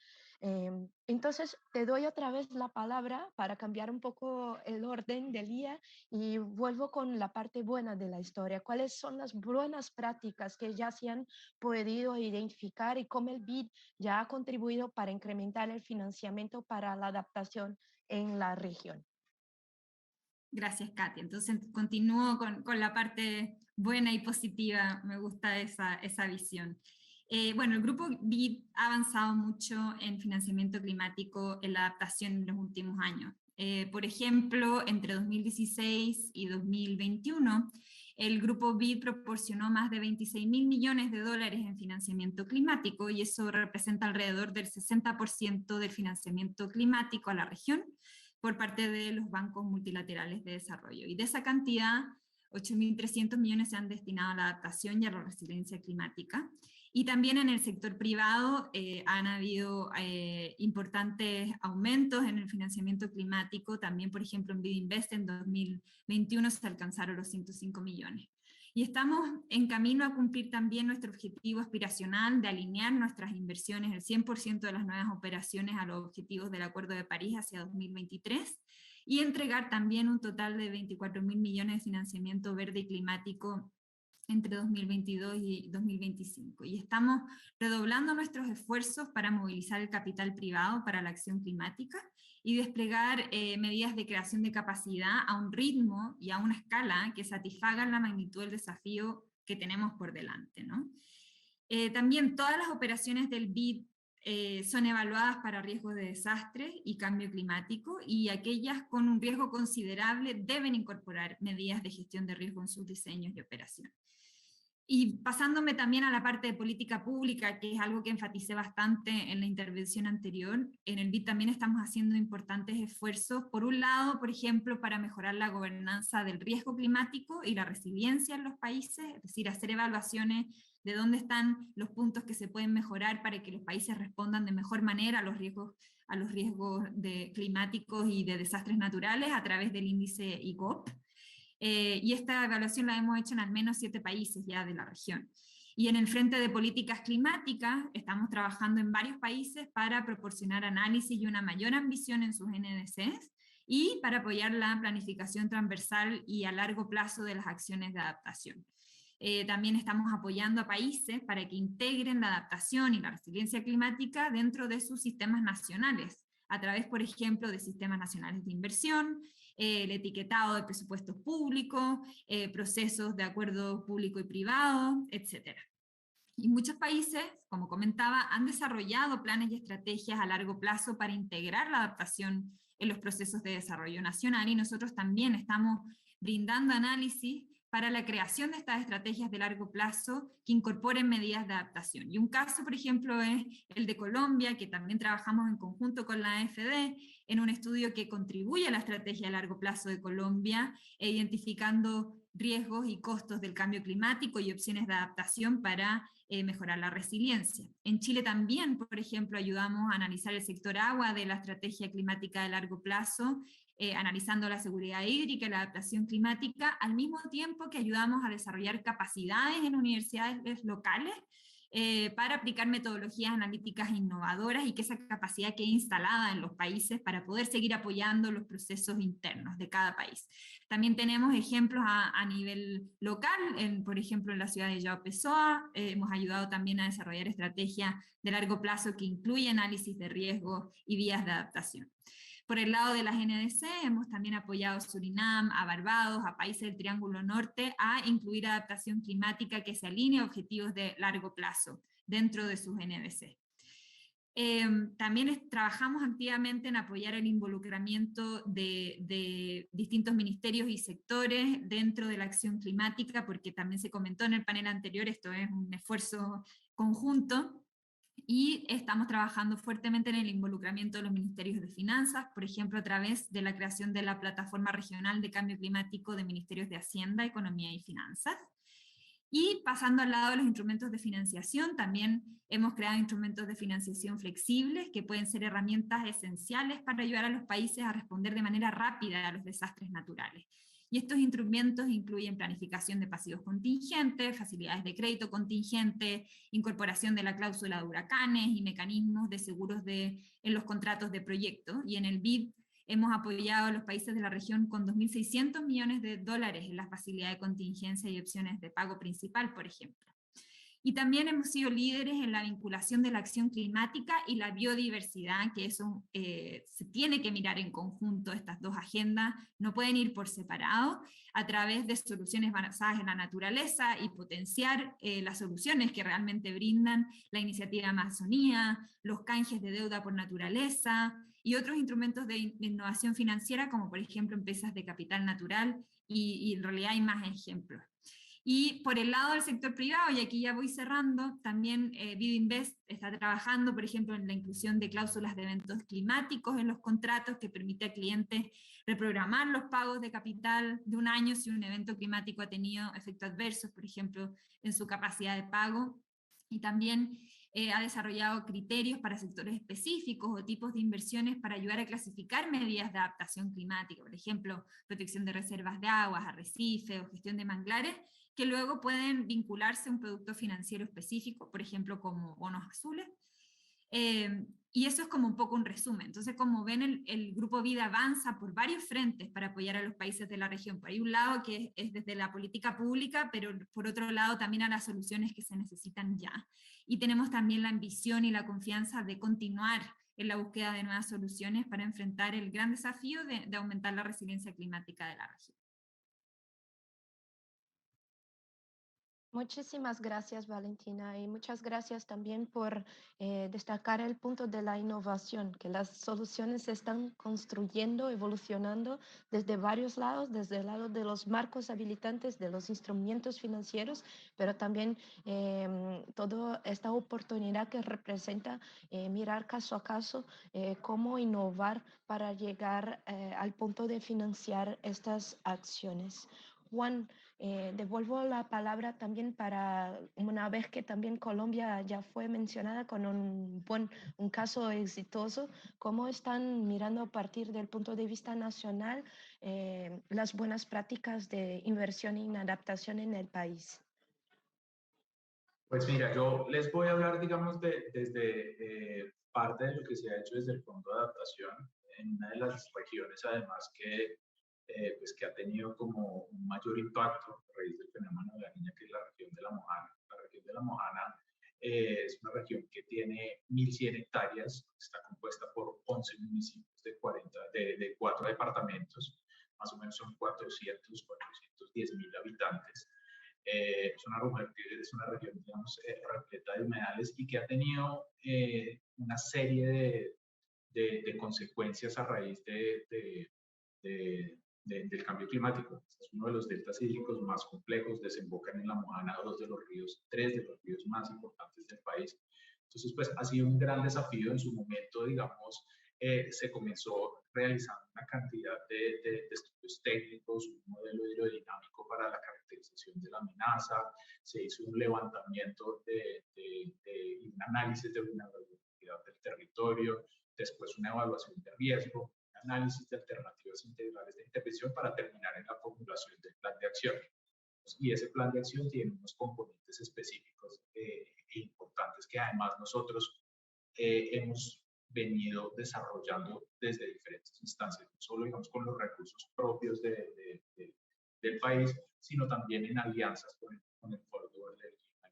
Entonces, te doy otra vez la palabra para cambiar un poco el orden del día y vuelvo con la parte buena de la historia. ¿Cuáles son las buenas prácticas que ya se han podido identificar y cómo el BID ya ha contribuido para incrementar el financiamiento para la adaptación en la región? Gracias, Katia. Entonces, continúo con la parte buena y positiva. Me gusta esa visión. Bueno, el grupo BID ha avanzado mucho en financiamiento climático, en la adaptación en los últimos años. Por ejemplo, entre 2016 y 2021, el grupo BID proporcionó más de 26.000 millones de dólares en financiamiento climático, y eso representa alrededor del 60% del financiamiento climático a la región por parte de los bancos multilaterales de desarrollo. Y de esa cantidad, 8.300 millones se han destinado a la adaptación y a la resiliencia climática. Y también en el sector privado han habido importantes aumentos en el financiamiento climático. También, por ejemplo, en BID Invest en 2021 se alcanzaron los 105 millones. Y estamos en camino a cumplir también nuestro objetivo aspiracional de alinear nuestras inversiones, el 100% de las nuevas operaciones, a los objetivos del Acuerdo de París hacia 2023, y entregar también un total de 24.000 millones de financiamiento verde y climático entre 2022 y 2025. Y estamos redoblando nuestros esfuerzos para movilizar el capital privado para la acción climática y desplegar medidas de creación de capacidad a un ritmo y a una escala que satisfagan la magnitud del desafío que tenemos por delante, ¿no? También todas las operaciones del BID son evaluadas para riesgos de desastre y cambio climático, y aquellas con un riesgo considerable deben incorporar medidas de gestión de riesgo en sus diseños y operaciones. Y pasándome también a la parte de política pública, que es algo que enfaticé bastante en la intervención anterior, en el BID también estamos haciendo importantes esfuerzos, por un lado, por ejemplo, para mejorar la gobernanza del riesgo climático y la resiliencia en los países, es decir, hacer evaluaciones de dónde están los puntos que se pueden mejorar para que los países respondan de mejor manera a los riesgos climáticos y de desastres naturales a través del índice IGOP. Y esta evaluación la hemos hecho en al menos 7 países ya de la región. Y en el frente de políticas climáticas estamos trabajando en varios países para proporcionar análisis y una mayor ambición en sus NDCs y para apoyar la planificación transversal y a largo plazo de las acciones de adaptación. También estamos apoyando a países para que integren la adaptación y la resiliencia climática dentro de sus sistemas nacionales, a través, por ejemplo, de sistemas nacionales de inversión, el etiquetado de presupuestos públicos, procesos de acuerdo público y privado, etc. Y muchos países, como comentaba, han desarrollado planes y estrategias a largo plazo para integrar la adaptación en los procesos de desarrollo nacional, y nosotros también estamos brindando análisis para la creación de estas estrategias de largo plazo que incorporen medidas de adaptación. Y un caso, por ejemplo, es el de Colombia, que también trabajamos en conjunto con la AFD, en un estudio que contribuye a la estrategia a largo plazo de Colombia, identificando riesgos y costos del cambio climático y opciones de adaptación para mejorar la resiliencia. En Chile también, por ejemplo, ayudamos a analizar el sector agua de la estrategia climática de largo plazo, analizando la seguridad hídrica y la adaptación climática, al mismo tiempo que ayudamos a desarrollar capacidades en universidades locales para aplicar metodologías analíticas innovadoras y que esa capacidad quede instalada en los países para poder seguir apoyando los procesos internos de cada país. También tenemos ejemplos a nivel local, por ejemplo en la ciudad de João Pessoa, hemos ayudado también a desarrollar estrategias de largo plazo que incluyen análisis de riesgo y vías de adaptación. Por el lado de las NDC, hemos también apoyado a Surinam, a Barbados, a países del Triángulo Norte, a incluir adaptación climática que se alinee a objetivos de largo plazo dentro de sus NDC. También trabajamos activamente en apoyar el involucramiento de distintos ministerios y sectores dentro de la acción climática, porque también se comentó en el panel anterior, esto es un esfuerzo conjunto. Y estamos trabajando fuertemente en el involucramiento de los ministerios de finanzas, por ejemplo, a través de la creación de la Plataforma Regional de Cambio Climático de Ministerios de Hacienda, Economía y Finanzas. Y pasando al lado de los instrumentos de financiación, también hemos creado instrumentos de financiación flexibles que pueden ser herramientas esenciales para ayudar a los países a responder de manera rápida a los desastres naturales. Y estos instrumentos incluyen planificación de pasivos contingentes, facilidades de crédito contingente, incorporación de la cláusula de huracanes y mecanismos de seguros en los contratos de proyecto. Y en el BID hemos apoyado a los países de la región con 2.600 millones de dólares en la facilidad de contingencia y opciones de pago principal, por ejemplo. Y también hemos sido líderes en la vinculación de la acción climática y la biodiversidad, que eso se tiene que mirar en conjunto, estas dos agendas no pueden ir por separado, a través de soluciones basadas en la naturaleza y potenciar las soluciones que realmente brindan la iniciativa Amazonía, los canjes de deuda por naturaleza y otros instrumentos de innovación financiera, como por ejemplo empresas de capital natural, y en realidad hay más ejemplos. Y por el lado del sector privado, y aquí ya voy cerrando, también BidInvest está trabajando, por ejemplo, en la inclusión de cláusulas de eventos climáticos en los contratos que permite a clientes reprogramar los pagos de capital de un año si un evento climático ha tenido efectos adversos, por ejemplo, en su capacidad de pago. Y también ha desarrollado criterios para sectores específicos o tipos de inversiones para ayudar a clasificar medidas de adaptación climática, por ejemplo, protección de reservas de aguas, arrecifes o gestión de manglares, que luego pueden vincularse a un producto financiero específico, por ejemplo, como bonos azules. Y eso es como un poco un resumen. Entonces, como ven, el Grupo Vida avanza por varios frentes para apoyar a los países de la región. Por ahí un lado que es desde la política pública, pero por otro lado también a las soluciones que se necesitan ya. Y tenemos también la ambición y la confianza de continuar en la búsqueda de nuevas soluciones para enfrentar el gran desafío de aumentar la resiliencia climática de la región. Muchísimas gracias, Valentina, y muchas gracias también por destacar el punto de la innovación, que las soluciones se están construyendo, evolucionando desde varios lados, desde el lado de los marcos habilitantes, de los instrumentos financieros, pero también toda esta oportunidad que representa mirar caso a caso cómo innovar para llegar al punto de financiar estas acciones. Juan, devuelvo la palabra también para una vez que también Colombia ya fue mencionada con un caso exitoso, ¿cómo están mirando a partir del punto de vista nacional las buenas prácticas de inversión y adaptación en el país? Pues mira, yo les voy a hablar, digamos, desde parte de lo que se ha hecho desde el Fondo de Adaptación en una de las regiones, además, pues, que ha tenido como un mayor impacto a raíz del fenómeno de la niña, que es la región de La Mojana. La región de La Mojana es una región que tiene 1.100 hectáreas, está compuesta por 11 municipios de 4 departamentos, más o menos son 410 mil habitantes. Es una región, digamos, repleta de humedales y que ha tenido una serie de consecuencias a raíz del cambio climático. Es uno de los deltas hídricos más complejos, desembocan en La Mojana tres de los ríos más importantes del país. Entonces, pues ha sido un gran desafío en su momento, digamos, se comenzó realizando una cantidad de estudios técnicos, un modelo hidrodinámico para la caracterización de la amenaza, se hizo un levantamiento y un análisis de vulnerabilidad del territorio, después una evaluación de riesgo, un análisis de alternativas integrales de intervención para terminar en la formulación del plan de acción. Y ese plan de acción tiene unos componentes específicos e importantes que además nosotros hemos venido desarrollando desde diferentes instancias, no solo digamos con los recursos propios del país, sino también en alianzas con el Foro del Clima,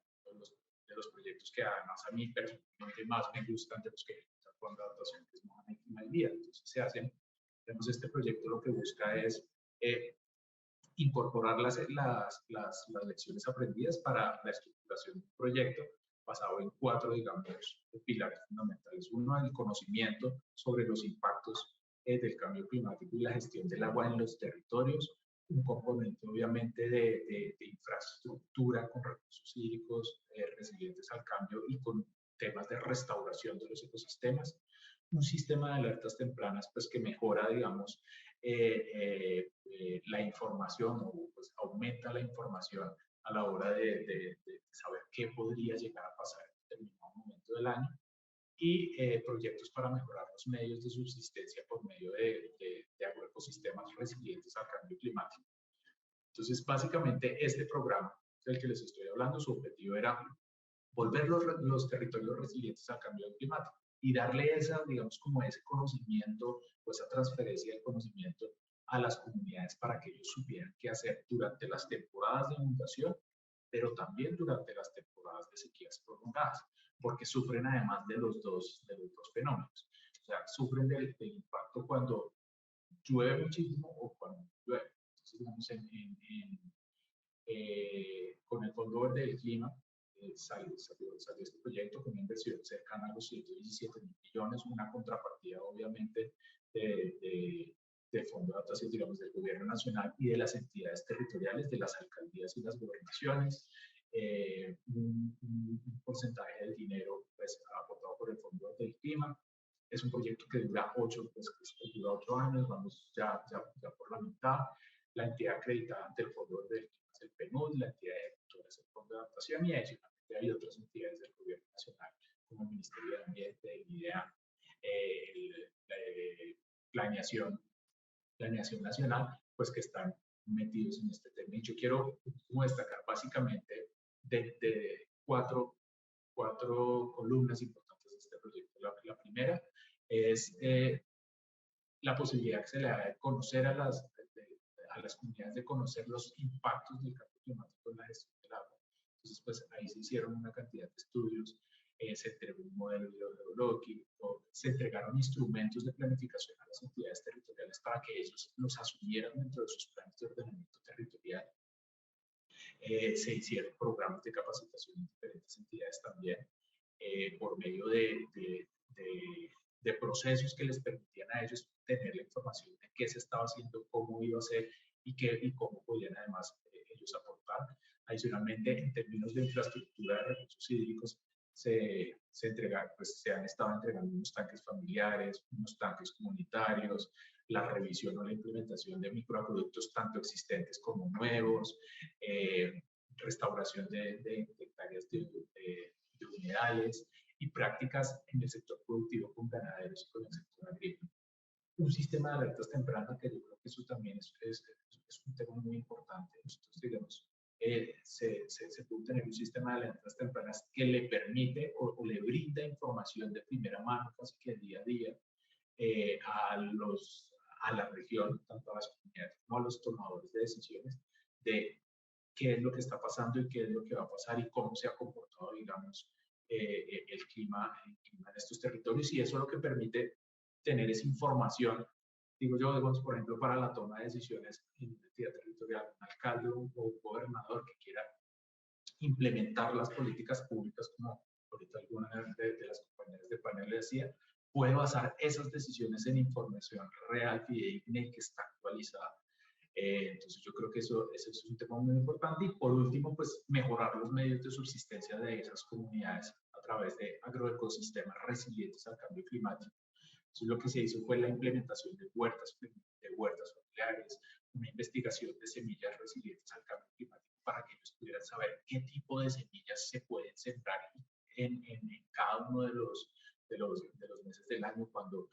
de los proyectos que además a mí personalmente más me gustan de los que el Fondo de Adaptación, que es Mojana y Clima al Día. Entonces se hacen, tenemos este proyecto lo que busca es incorporar las lecciones aprendidas para la estructuración de un proyecto basado en 4, digamos, pilares fundamentales. Uno, el conocimiento sobre los impactos del cambio climático y la gestión del agua en los territorios. Un componente, obviamente, de infraestructura con recursos hídricos resilientes al cambio y con temas de restauración de los ecosistemas. Un sistema de alertas tempranas, pues, que mejora, digamos, la información o pues aumenta la información a la hora de saber qué podría llegar a pasar en determinado momento del año y proyectos para mejorar los medios de subsistencia por medio de agroecosistemas resilientes al cambio climático. Entonces, básicamente, este programa del que les estoy hablando, su objetivo era volver los territorios resilientes al cambio climático y darle esa, digamos, como ese conocimiento o esa transferencia de conocimiento a las comunidades para que ellos supieran qué hacer durante las temporadas de inundación, pero también durante las temporadas de sequías prolongadas, porque sufren además de los dos fenómenos. O sea, sufren del impacto cuando llueve muchísimo o cuando llueve. Entonces, digamos, con el Fondo Verde del Clima, salió este proyecto con una inversión cercana a los 117 mil millones, una contrapartida obviamente del Fondo de Adaptación, digamos, del Gobierno Nacional y de las entidades territoriales, de las alcaldías y las gobernaciones, un porcentaje del dinero pues, aportado por el Fondo Verde del Clima. Es un proyecto que dura 8 años, vamos ya por la mitad. La entidad acreditada ante el Fondo Verde del Clima es el PNUD, la entidad ejecutora es el Fondo de Adaptación y adicionalmente hay otras entidades del Gobierno Nacional, como el Ministerio de Ambiente, el IDEA, Planeación Nacional, pues que están metidos en este tema. Y yo quiero destacar básicamente de cuatro columnas importantes de este proyecto. La primera es la posibilidad que se le da de conocer a las comunidades, de conocer los impactos del cambio climático en la gestión del agua. Entonces, pues ahí se hicieron una cantidad de estudios, se entregó un modelo hidrológico, se entregaron instrumentos de planificación a las entidades territoriales para que ellos los asumieran dentro de sus planes de ordenamiento territorial. Se hicieron programas de capacitación en diferentes entidades también, por medio de procesos que les permitían a ellos tener la información de qué se estaba haciendo, cómo iba a ser y cómo podían además ellos aportar. Adicionalmente, en términos de infraestructura de recursos hídricos, se han estado entregando unos tanques familiares, unos tanques comunitarios, la revisión o la implementación de microacueductos tanto existentes como nuevos, restauración de hectáreas de humedales y prácticas en el sector productivo con ganaderos y con el sector agrícola. Un sistema de alertas tempranas, que yo creo que eso también es un tema muy importante. Nosotros, digamos, se puede tener un sistema de alertas tempranas que le permite o le brinda información de primera mano, casi que día a día, a la región, tanto a las comunidades como a los tomadores de decisiones, de qué es lo que está pasando y qué es lo que va a pasar y cómo se ha comportado, digamos, el clima en estos territorios. Y eso es lo que permite tener esa información, digo yo, digamos, por ejemplo, para la toma de decisiones en una entidad territorial, un alcalde o un gobernador que quiera implementar las políticas públicas, como ahorita alguna de las compañeras de panel le decía, puede basar esas decisiones en información real, fidedigna y que está actualizada. Entonces yo creo que eso es un tema muy importante. Y por último, pues mejorar los medios de subsistencia de esas comunidades a través de agroecosistemas resilientes al cambio climático. Entonces lo que se hizo fue la implementación de huertas familiares, una investigación de semillas resilientes al cambio climático para que ellos pudieran saber qué tipo de semillas se pueden sembrar en cada uno de los meses del año, cuando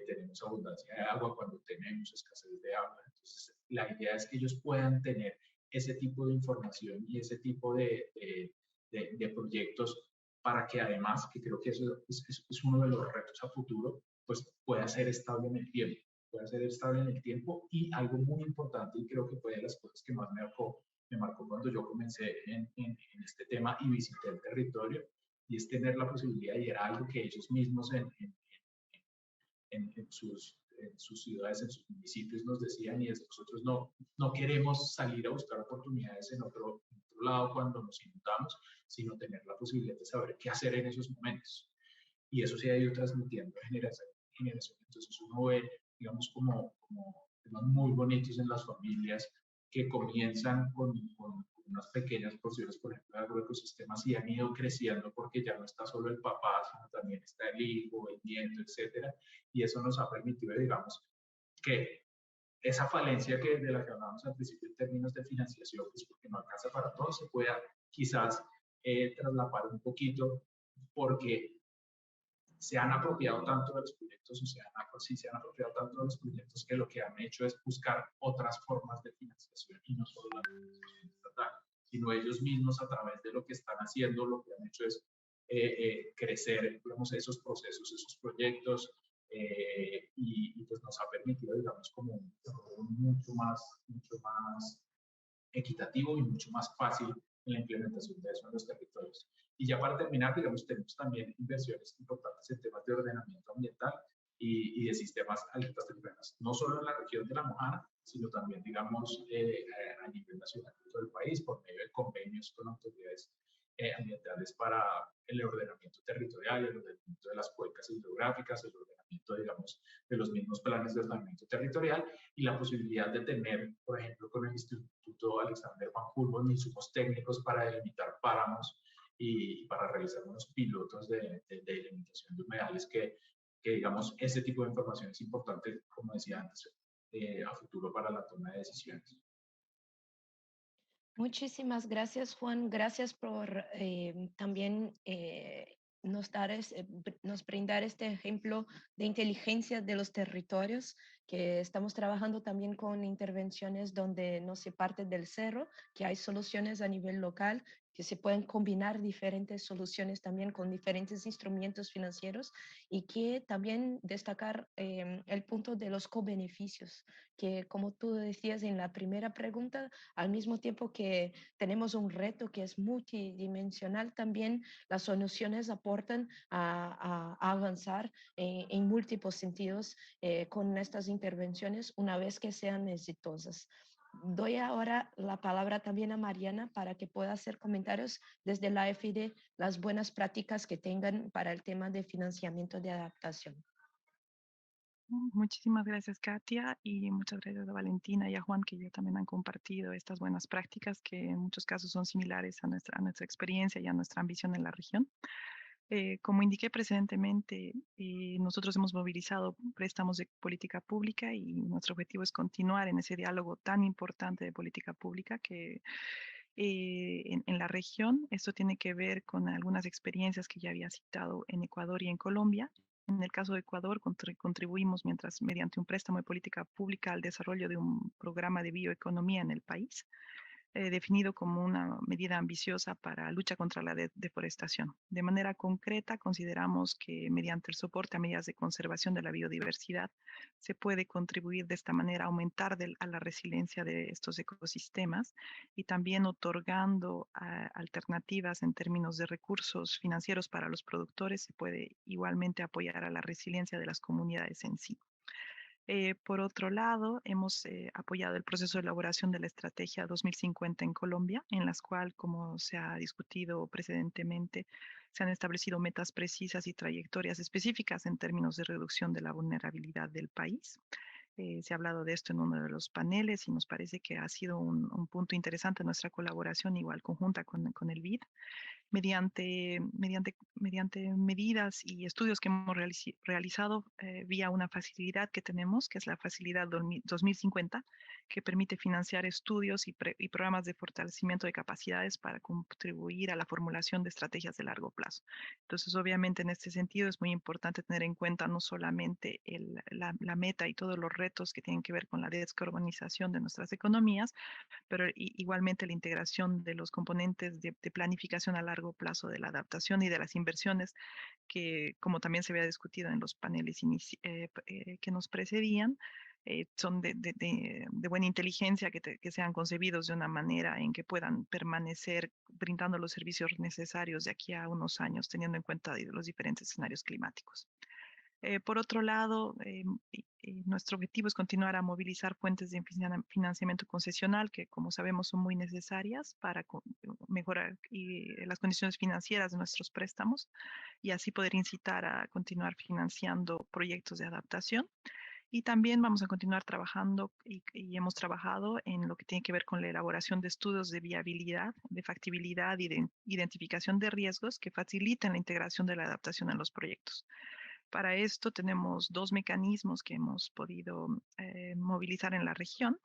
tenemos abundancia de agua, cuando tenemos escasez de agua. Entonces, la idea es que ellos puedan tener ese tipo de información y ese tipo de proyectos para que además, que creo que eso es uno de los retos a futuro, pues pueda ser estable en el tiempo. Pueda ser estable en el tiempo. Y algo muy importante, y creo que fue de las cosas que más me marcó cuando yo comencé en este tema y visité el territorio, y es tener la posibilidad, y era algo que ellos mismos en sus ciudades, en sus municipios nos decían, y es: nosotros no queremos salir a buscar oportunidades en otro lado cuando nos inundamos, sino tener la posibilidad de saber qué hacer en esos momentos. Y eso se ha ido transmitiendo de generación en generación. Entonces uno ve, digamos, como temas muy bonitos en las familias que comienzan con unas pequeñas porciones, por ejemplo, de agroecosistemas, y han ido creciendo porque ya no está solo el papá, sino también está el hijo, el nieto, etcétera. Y eso nos ha permitido, digamos, que esa falencia de la que hablábamos al principio en términos de financiación, pues porque no alcanza para todo, se pueda quizás traslapar un poquito, porque se han apropiado tanto de los proyectos, se han apropiado tanto de los proyectos, que lo que han hecho es buscar otras formas de financiación, y no solo la financiación estatal, sino ellos mismos, a través de lo que están haciendo, lo que han hecho es crecer, digamos, esos procesos, esos proyectos, y pues nos ha permitido, digamos, como un mucho más equitativo y mucho más fácil en la implementación de eso en los territorios. Y ya para terminar, digamos, tenemos también inversiones importantes en temas de ordenamiento ambiental y de sistemas alertas tempranas, no solo en la región de La Mojana, sino también, digamos, a nivel nacional de todo el país, por medio de convenios con autoridades ambientales para el ordenamiento territorial, el ordenamiento de las cuencas hidrográficas, el ordenamiento, digamos, de los mismos planes de ordenamiento territorial, y la posibilidad de tener, por ejemplo, con el Instituto Alexander Van Humboldt, insumos técnicos para delimitar páramos y para realizar unos pilotos de delimitación de humedales, que digamos, ese tipo de información es importante, como decía antes, a futuro para la toma de decisiones. Muchísimas gracias, Juan. Gracias por también nos brindar este ejemplo de inteligencia de los territorios, que estamos trabajando también con intervenciones donde no se parte del cerro, que hay soluciones a nivel local, que se pueden combinar diferentes soluciones también con diferentes instrumentos financieros, y que también destacar el punto de los cobeneficios, que como tú decías en la primera pregunta, al mismo tiempo que tenemos un reto que es multidimensional, también las soluciones aportan a avanzar en múltiples sentidos con estas intervenciones una vez que sean exitosas. Doy ahora la palabra también a Mariana para que pueda hacer comentarios desde la AFD, las buenas prácticas que tengan para el tema de financiamiento de adaptación. Muchísimas gracias, Katia, y muchas gracias a Valentina y a Juan, que ya también han compartido estas buenas prácticas que en muchos casos son similares a nuestra experiencia y a nuestra ambición en la región. Como indiqué precedentemente, nosotros hemos movilizado préstamos de política pública y nuestro objetivo es continuar en ese diálogo tan importante de política pública que en la región. Esto tiene que ver con algunas experiencias que ya había citado en Ecuador y en Colombia. En el caso de Ecuador, contribuimos mediante un préstamo de política pública al desarrollo de un programa de bioeconomía en el país, definido como una medida ambiciosa para lucha contra la deforestación. De manera concreta, consideramos que mediante el soporte a medidas de conservación de la biodiversidad se puede contribuir de esta manera a aumentar a la resiliencia de estos ecosistemas y también otorgando alternativas en términos de recursos financieros para los productores, se puede igualmente apoyar a la resiliencia de las comunidades en sí. Por otro lado, hemos apoyado el proceso de elaboración de la Estrategia 2050 en Colombia, en la cual, como se ha discutido precedentemente, se han establecido metas precisas y trayectorias específicas en términos de reducción de la vulnerabilidad del país. Se ha hablado de esto en uno de los paneles y nos parece que ha sido un punto interesante nuestra colaboración, igual conjunta con el BID mediante medidas y estudios que hemos realizado vía una facilidad que tenemos, que es la facilidad 2050, que permite financiar estudios y programas de fortalecimiento de capacidades para contribuir a la formulación de estrategias de largo plazo. Entonces, obviamente, en este sentido es muy importante tener en cuenta no solamente la meta y todos los retos que tienen que ver con la descarbonización de nuestras economías, pero igualmente la integración de los componentes de planificación a largo plazo de la adaptación y de las inversiones que, como también se había discutido en los paneles que nos precedían, son de buena inteligencia, que sean concebidos de una manera en que puedan permanecer brindando los servicios necesarios de aquí a unos años, teniendo en cuenta los diferentes escenarios climáticos. Por otro lado, nuestro objetivo es continuar a movilizar fuentes de financiamiento concesional que, como sabemos, son muy necesarias para mejorar las condiciones financieras de nuestros préstamos y así poder incitar a continuar financiando proyectos de adaptación. Y también vamos a continuar trabajando y hemos trabajado en lo que tiene que ver con la elaboración de estudios de viabilidad, de factibilidad y de identificación de riesgos que faciliten la integración de la adaptación en los proyectos. Para esto tenemos dos mecanismos que hemos podido movilizar en la región.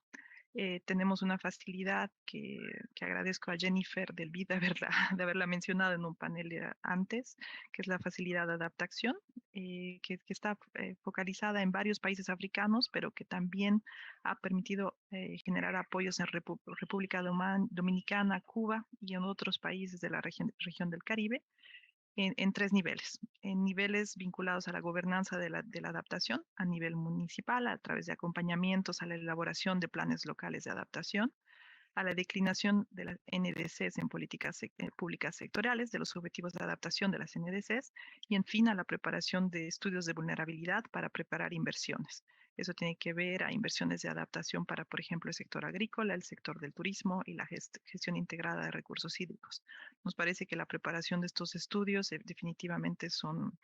Tenemos una facilidad que agradezco a Jennifer del BID de haberla mencionado en un panel antes, que es la facilidad de adaptación, que está focalizada en varios países africanos, pero que también ha permitido generar apoyos en República Dominicana, Cuba y en otros países de la región del Caribe en tres niveles. En niveles vinculados a la gobernanza de la adaptación a nivel municipal, a través de acompañamientos a la elaboración de planes locales de adaptación, a la declinación de las NDCs en políticas públicas sectoriales, de los objetivos de adaptación de las NDCs, y en fin a la preparación de estudios de vulnerabilidad para preparar inversiones. Eso tiene que ver a inversiones de adaptación para, por ejemplo, el sector agrícola, el sector del turismo y la gestión integrada de recursos hídricos. Nos parece que la preparación de estos estudios definitivamente son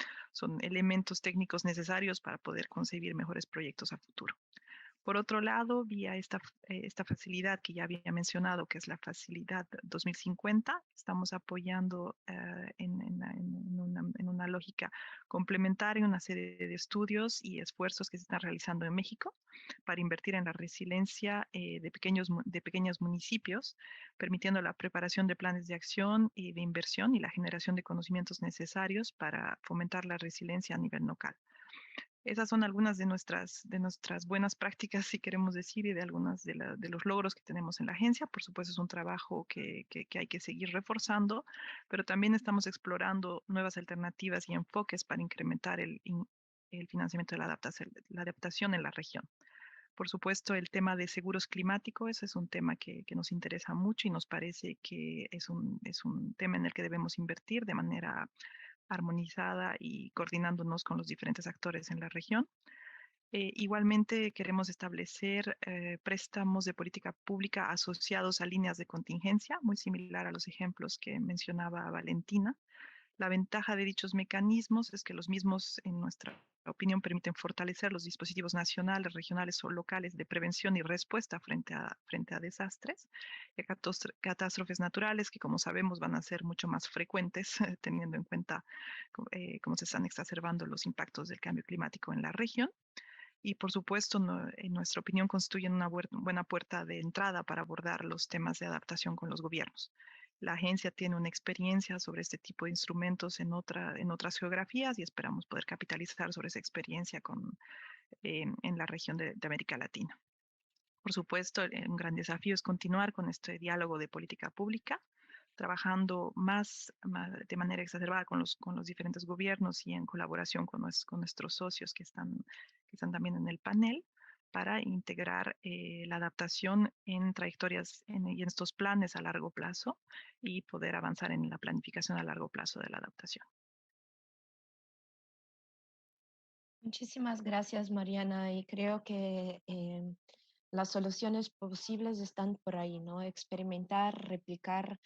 elementos técnicos necesarios para poder concebir mejores proyectos a futuro. Por otro lado, vía esta facilidad que ya había mencionado, que es la facilidad 2050, estamos apoyando en una lógica complementaria una serie de estudios y esfuerzos que se están realizando en México para invertir en la resiliencia de pequeños municipios, permitiendo la preparación de planes de acción y de inversión y la generación de conocimientos necesarios para fomentar la resiliencia a nivel local. Esas son algunas de nuestras buenas prácticas, si queremos decir, y de algunos de los logros que tenemos en la agencia. Por supuesto, es un trabajo que hay que seguir reforzando, pero también estamos explorando nuevas alternativas y enfoques para incrementar el financiamiento de la adaptación en la región. Por supuesto, el tema de seguros climáticos, ese es un tema que nos interesa mucho y nos parece que es un tema en el que debemos invertir de manera armonizada y coordinándonos con los diferentes actores en la región. Igualmente queremos establecer préstamos de política pública asociados a líneas de contingencia, muy similar a los ejemplos que mencionaba Valentina. La ventaja de dichos mecanismos es que los mismos, en nuestra opinión, permiten fortalecer los dispositivos nacionales, regionales o locales de prevención y respuesta frente a desastres y a catástrofes naturales que, como sabemos, van a ser mucho más frecuentes, teniendo en cuenta cómo se están exacerbando los impactos del cambio climático en la región. Y por supuesto, en nuestra opinión, constituyen una buena puerta de entrada para abordar los temas de adaptación con los gobiernos. La agencia tiene una experiencia sobre este tipo de instrumentos en otras geografías y esperamos poder capitalizar sobre esa experiencia en la región de América Latina. Por supuesto, un gran desafío es continuar con este diálogo de política pública, trabajando más de manera exacerbada con los diferentes gobiernos y en colaboración con nuestros socios que están también en el panel, para integrar la adaptación en trayectorias y en estos planes a largo plazo y poder avanzar en la planificación a largo plazo de la adaptación. Muchísimas gracias, Mariana, y creo que las soluciones posibles están por ahí, ¿no? Experimentar, replicar,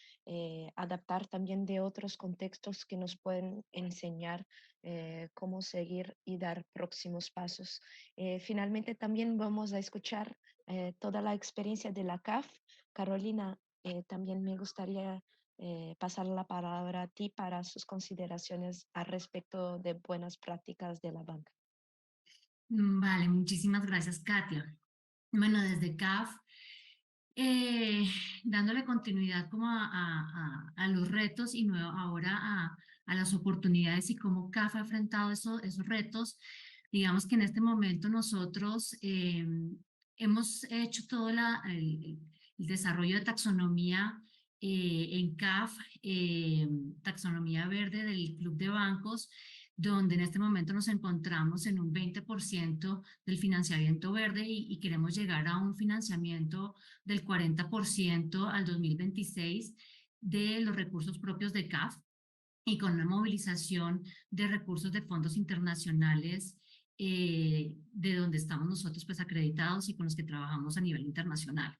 adaptar también de otros contextos que nos pueden enseñar cómo seguir y dar próximos pasos. Finalmente también vamos a escuchar toda la experiencia de la CAF. Carolina, también me gustaría pasar la palabra a ti para sus consideraciones al respecto de buenas prácticas de la banca. Vale, muchísimas gracias, Katia. Bueno, desde CAF, dándole continuidad como a los retos y ahora a las oportunidades y cómo CAF ha enfrentado esos retos. Digamos que en este momento nosotros hemos hecho todo el desarrollo de taxonomía en CAF, taxonomía verde del Club de Bancos, donde en este momento nos encontramos en un 20% del financiamiento verde y queremos llegar a un financiamiento del 40% al 2026 de los recursos propios de CAF y con una movilización de recursos de fondos internacionales de donde estamos nosotros pues acreditados y con los que trabajamos a nivel internacional.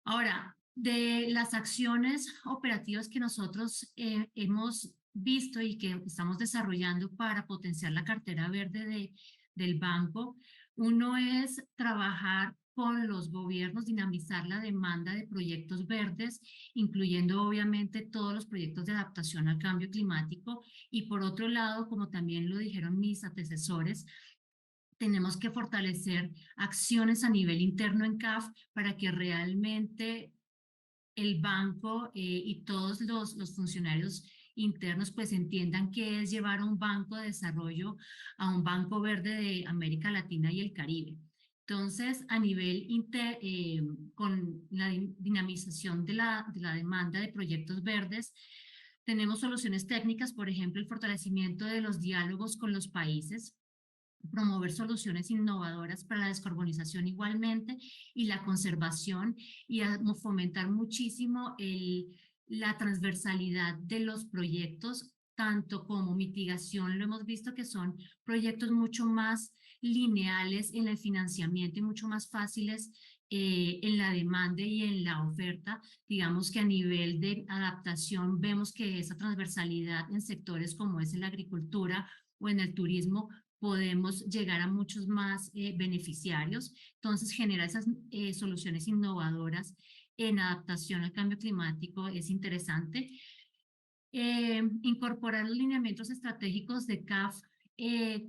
Ahora, de las acciones operativas que nosotros hemos visto y que estamos desarrollando para potenciar la cartera verde del banco, uno es trabajar con los gobiernos, dinamizar la demanda de proyectos verdes, incluyendo obviamente todos los proyectos de adaptación al cambio climático. Y por otro lado, como también lo dijeron mis antecesores, tenemos que fortalecer acciones a nivel interno en CAF para que realmente el banco y todos los funcionarios internos pues entiendan qué es llevar a un banco de desarrollo a un banco verde de América Latina y el Caribe. Entonces, a nivel con la dinamización de la demanda de proyectos verdes, tenemos soluciones técnicas, por ejemplo, el fortalecimiento de los diálogos con los países, promover soluciones innovadoras para la descarbonización igualmente y la conservación y a fomentar muchísimo la transversalidad de los proyectos, tanto como mitigación. Lo hemos visto que son proyectos mucho más lineales en el financiamiento y mucho más fáciles en la demanda y en la oferta. Digamos que a nivel de adaptación vemos que esa transversalidad en sectores como es en la agricultura o en el turismo podemos llegar a muchos más beneficiarios. Entonces, generar esas soluciones innovadoras en adaptación al cambio climático es interesante. Incorporar los lineamientos estratégicos de CAF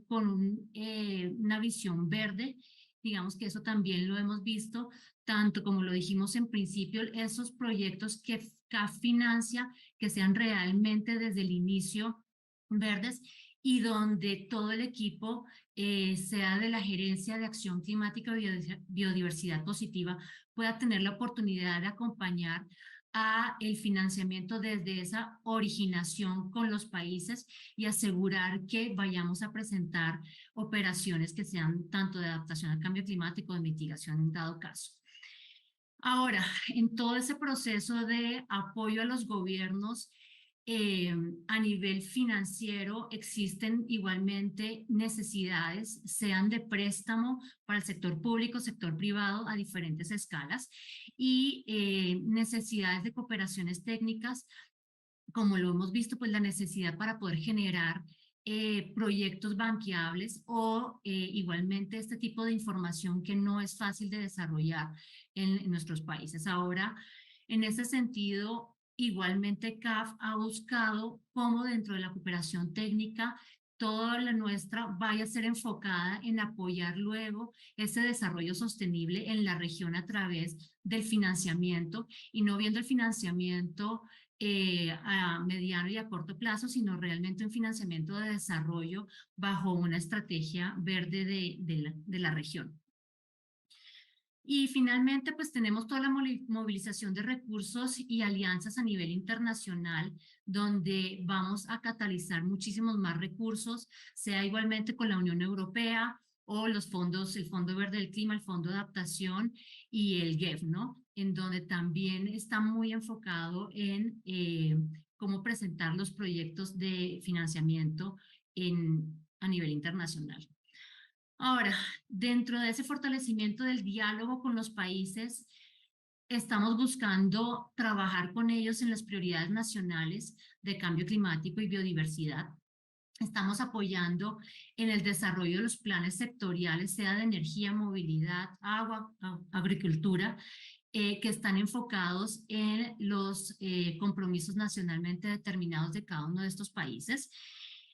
con una visión verde. Digamos que eso también lo hemos visto, tanto como lo dijimos en principio, esos proyectos que CAF financia, que sean realmente desde el inicio verdes y donde todo el equipo sea de la Gerencia de Acción Climática y Biodiversidad Positiva, pueda tener la oportunidad de acompañar a el financiamiento desde esa originación con los países y asegurar que vayamos a presentar operaciones que sean tanto de adaptación al cambio climático, de mitigación en dado caso. Ahora, en todo ese proceso de apoyo a los gobiernos, a nivel financiero existen igualmente necesidades, sean de préstamo para el sector público, sector privado, a diferentes escalas, y necesidades de cooperaciones técnicas, como lo hemos visto, pues la necesidad para poder generar proyectos banqueables o igualmente este tipo de información que no es fácil de desarrollar en nuestros países. Ahora, en ese sentido, igualmente CAF ha buscado cómo dentro de la cooperación técnica toda la nuestra vaya a ser enfocada en apoyar luego ese desarrollo sostenible en la región a través del financiamiento y no viendo el financiamiento a mediano y a corto plazo, sino realmente un financiamiento de desarrollo bajo una estrategia verde de la región. Y finalmente, pues tenemos toda la movilización de recursos y alianzas a nivel internacional, donde vamos a catalizar muchísimos más recursos, sea igualmente con la Unión Europea o los fondos, el Fondo Verde del Clima, el Fondo de Adaptación y el GEF, ¿no? En donde también está muy enfocado en cómo presentar los proyectos de financiamiento a nivel internacional. Ahora, dentro de ese fortalecimiento del diálogo con los países, estamos buscando trabajar con ellos en las prioridades nacionales de cambio climático y biodiversidad. Estamos apoyando en el desarrollo de los planes sectoriales, sea de energía, movilidad, agua, agricultura, que están enfocados en los compromisos nacionalmente determinados de cada uno de estos países.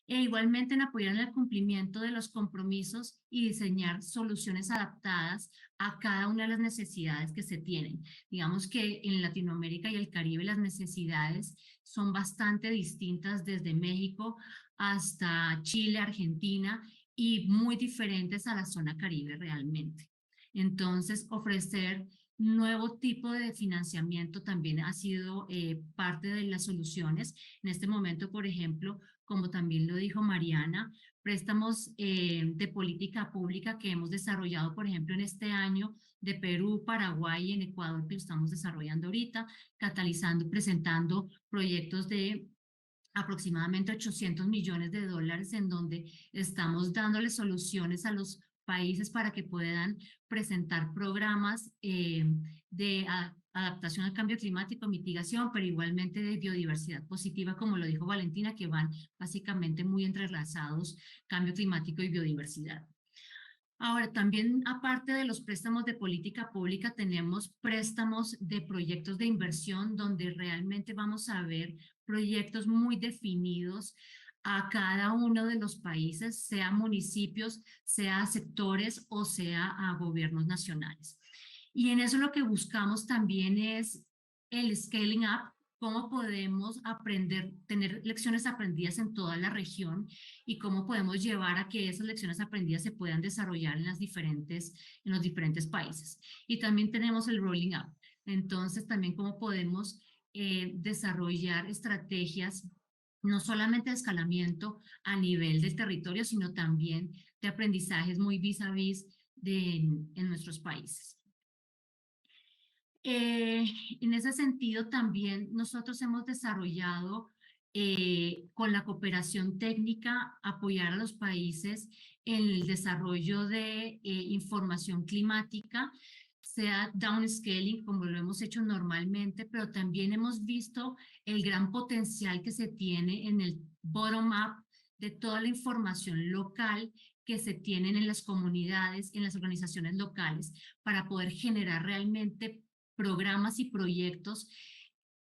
E igualmente en apoyar en el cumplimiento de los compromisos y diseñar soluciones adaptadas a cada una de las necesidades que se tienen. Digamos que en Latinoamérica y el Caribe las necesidades son bastante distintas desde México hasta Chile, Argentina y muy diferentes a la zona Caribe realmente. Entonces, ofrecer nuevo tipo de financiamiento también ha sido parte de las soluciones. En este momento, por ejemplo, como también lo dijo Mariana, préstamos de política pública que hemos desarrollado, por ejemplo, en este año de Perú, Paraguay y en Ecuador, que lo estamos desarrollando ahorita, catalizando, presentando proyectos de aproximadamente 800 millones de dólares en donde estamos dándole soluciones a los países para que puedan presentar programas de adaptación al cambio climático, mitigación, pero igualmente de biodiversidad positiva, como lo dijo Valentina, que van básicamente muy entrelazados, cambio climático y biodiversidad. Ahora, también aparte de los préstamos de política pública, tenemos préstamos de proyectos de inversión donde realmente vamos a ver proyectos muy definidos a cada uno de los países, sea municipios, sea sectores o sea a gobiernos nacionales. Y en eso lo que buscamos también es el scaling up, cómo podemos aprender, tener lecciones aprendidas en toda la región y cómo podemos llevar a que esas lecciones aprendidas se puedan desarrollar en los diferentes países. Y también tenemos el rolling up. Entonces, también cómo podemos desarrollar estrategias no solamente de escalamiento a nivel del territorio, sino también de aprendizajes muy vis a vis en nuestros países. En ese sentido, también nosotros hemos desarrollado con la cooperación técnica apoyar a los países en el desarrollo de información climática, sea downscaling, como lo hemos hecho normalmente, pero también hemos visto el gran potencial que se tiene en el bottom-up de toda la información local que se tienen en las comunidades, en las organizaciones locales, para poder generar realmente programas y proyectos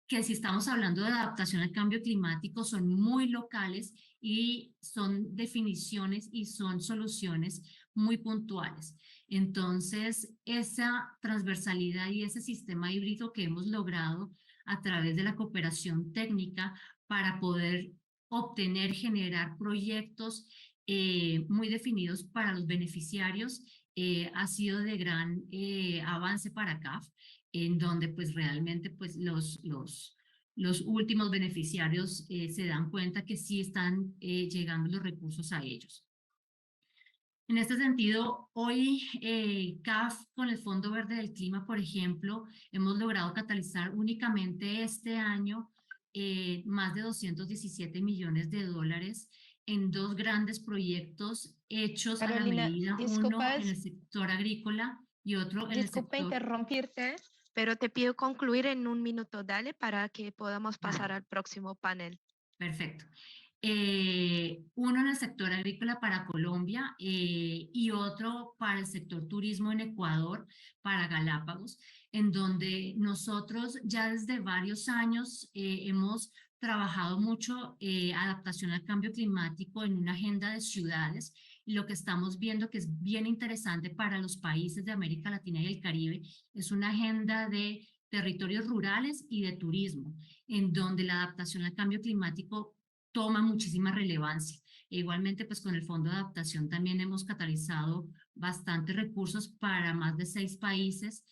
que, si estamos hablando de adaptación al cambio climático, son muy locales y son definiciones y son soluciones muy puntuales. Entonces, esa transversalidad y ese sistema híbrido que hemos logrado a través de la cooperación técnica para poder obtener, generar proyectos muy definidos para los beneficiarios, ha sido de gran avance para CAF, en donde pues realmente pues los últimos beneficiarios se dan cuenta que sí están llegando los recursos a ellos. En este sentido, hoy CAF con el Fondo Verde del Clima, por ejemplo, hemos logrado catalizar únicamente este año más de 217 millones de dólares en dos grandes proyectos hechos a la Carolina, medida, uno en el sector agrícola y otro en el disculpa sector... interrumpirte, pero te pido concluir en un minuto, dale, para que podamos pasar al próximo panel. Perfecto. Uno en el sector agrícola para Colombia y otro para el sector turismo en Ecuador, para Galápagos, en donde nosotros ya desde varios años hemos trabajado mucho adaptación al cambio climático en una agenda de ciudades, y lo que estamos viendo que es bien interesante para los países de América Latina y el Caribe es una agenda de territorios rurales y de turismo, en donde la adaptación al cambio climático toma muchísima relevancia. E igualmente, pues con el Fondo de Adaptación también hemos catalizado bastantes recursos para más de 6 países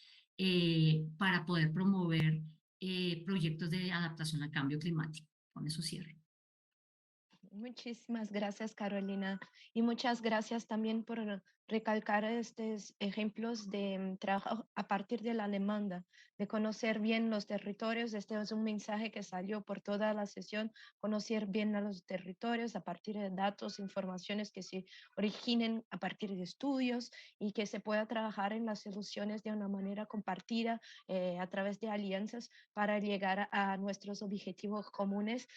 para poder promover proyectos de adaptación al cambio climático. Con eso cierro. Muchísimas gracias, Carolina. Y muchas gracias también por recalcar estos ejemplos de trabajo a partir de la demanda, de conocer bien los territorios. Este es un mensaje que salió por toda la sesión, conocer bien a los territorios a partir de datos, informaciones que se originen a partir de estudios y que se pueda trabajar en las soluciones de una manera compartida a través de alianzas para llegar a nuestros objetivos comunes.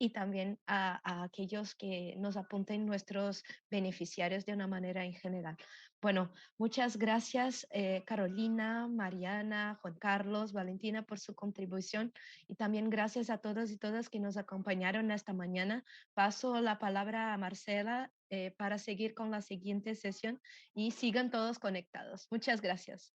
Y también a aquellos que nos apunten nuestros beneficiarios de una manera en general. Bueno, muchas gracias Carolina, Mariana, Juan Carlos, Valentina por su contribución y también gracias a todos y todas que nos acompañaron esta mañana. Paso la palabra a Marcela para seguir con la siguiente sesión y sigan todos conectados. Muchas gracias.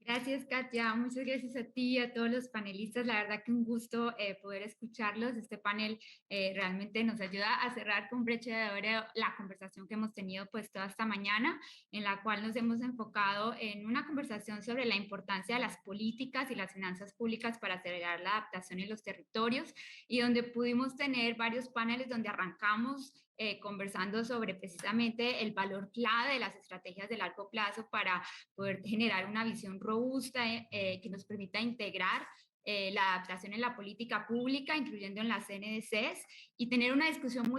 Gracias, Katia. Muchas gracias a ti y a todos los panelistas. La verdad que un gusto poder escucharlos. Este panel realmente nos ayuda a cerrar con broche de oro la conversación que hemos tenido pues toda esta mañana, en la cual nos hemos enfocado en una conversación sobre la importancia de las políticas y las finanzas públicas para acelerar la adaptación en los territorios y donde pudimos tener varios paneles donde arrancamos conversando sobre precisamente el valor clave de las estrategias de largo plazo para poder generar una visión robusta que nos permita integrar la adaptación en la política pública, incluyendo en las NDCs, y tener una discusión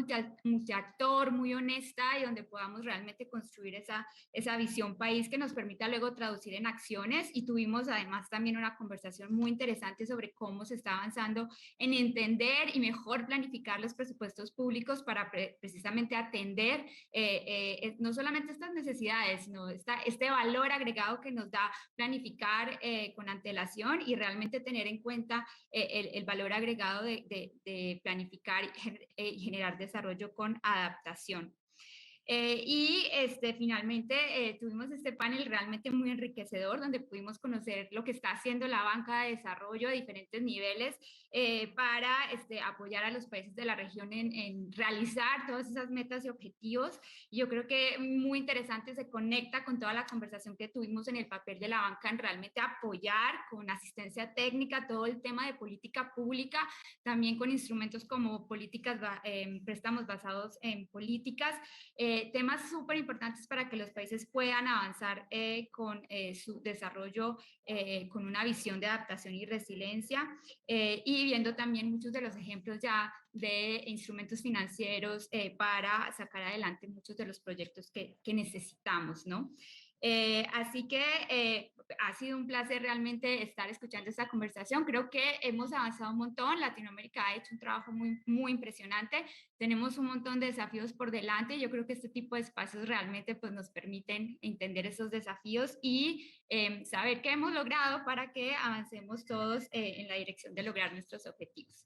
multiactor, muy honesta, y donde podamos realmente construir esa visión país que nos permita luego traducir en acciones. Y tuvimos además también una conversación muy interesante sobre cómo se está avanzando en entender y mejor planificar los presupuestos públicos para precisamente atender no solamente estas necesidades, sino este valor agregado que nos da planificar con antelación y realmente tener en cuenta el valor agregado de planificar y generar desarrollo con adaptación. Finalmente tuvimos este panel realmente muy enriquecedor donde pudimos conocer lo que está haciendo la banca de desarrollo a diferentes niveles para apoyar a los países de la región en realizar todas esas metas y objetivos. Y yo creo que muy interesante, se conecta con toda la conversación que tuvimos en el papel de la banca en realmente apoyar con asistencia técnica todo el tema de política pública, también con instrumentos como préstamos basados en políticas, temas súper importantes para que los países puedan avanzar con su desarrollo con una visión de adaptación y resiliencia, y viendo también muchos de los ejemplos ya de instrumentos financieros para sacar adelante muchos de los proyectos que necesitamos, ¿no? Así que ha sido un placer realmente estar escuchando esta conversación. Creo que hemos avanzado un montón. Latinoamérica ha hecho un trabajo muy, muy impresionante. Tenemos un montón de desafíos por delante. Yo creo que este tipo de espacios realmente pues, nos permiten entender esos desafíos y saber qué hemos logrado para que avancemos todos en la dirección de lograr nuestros objetivos.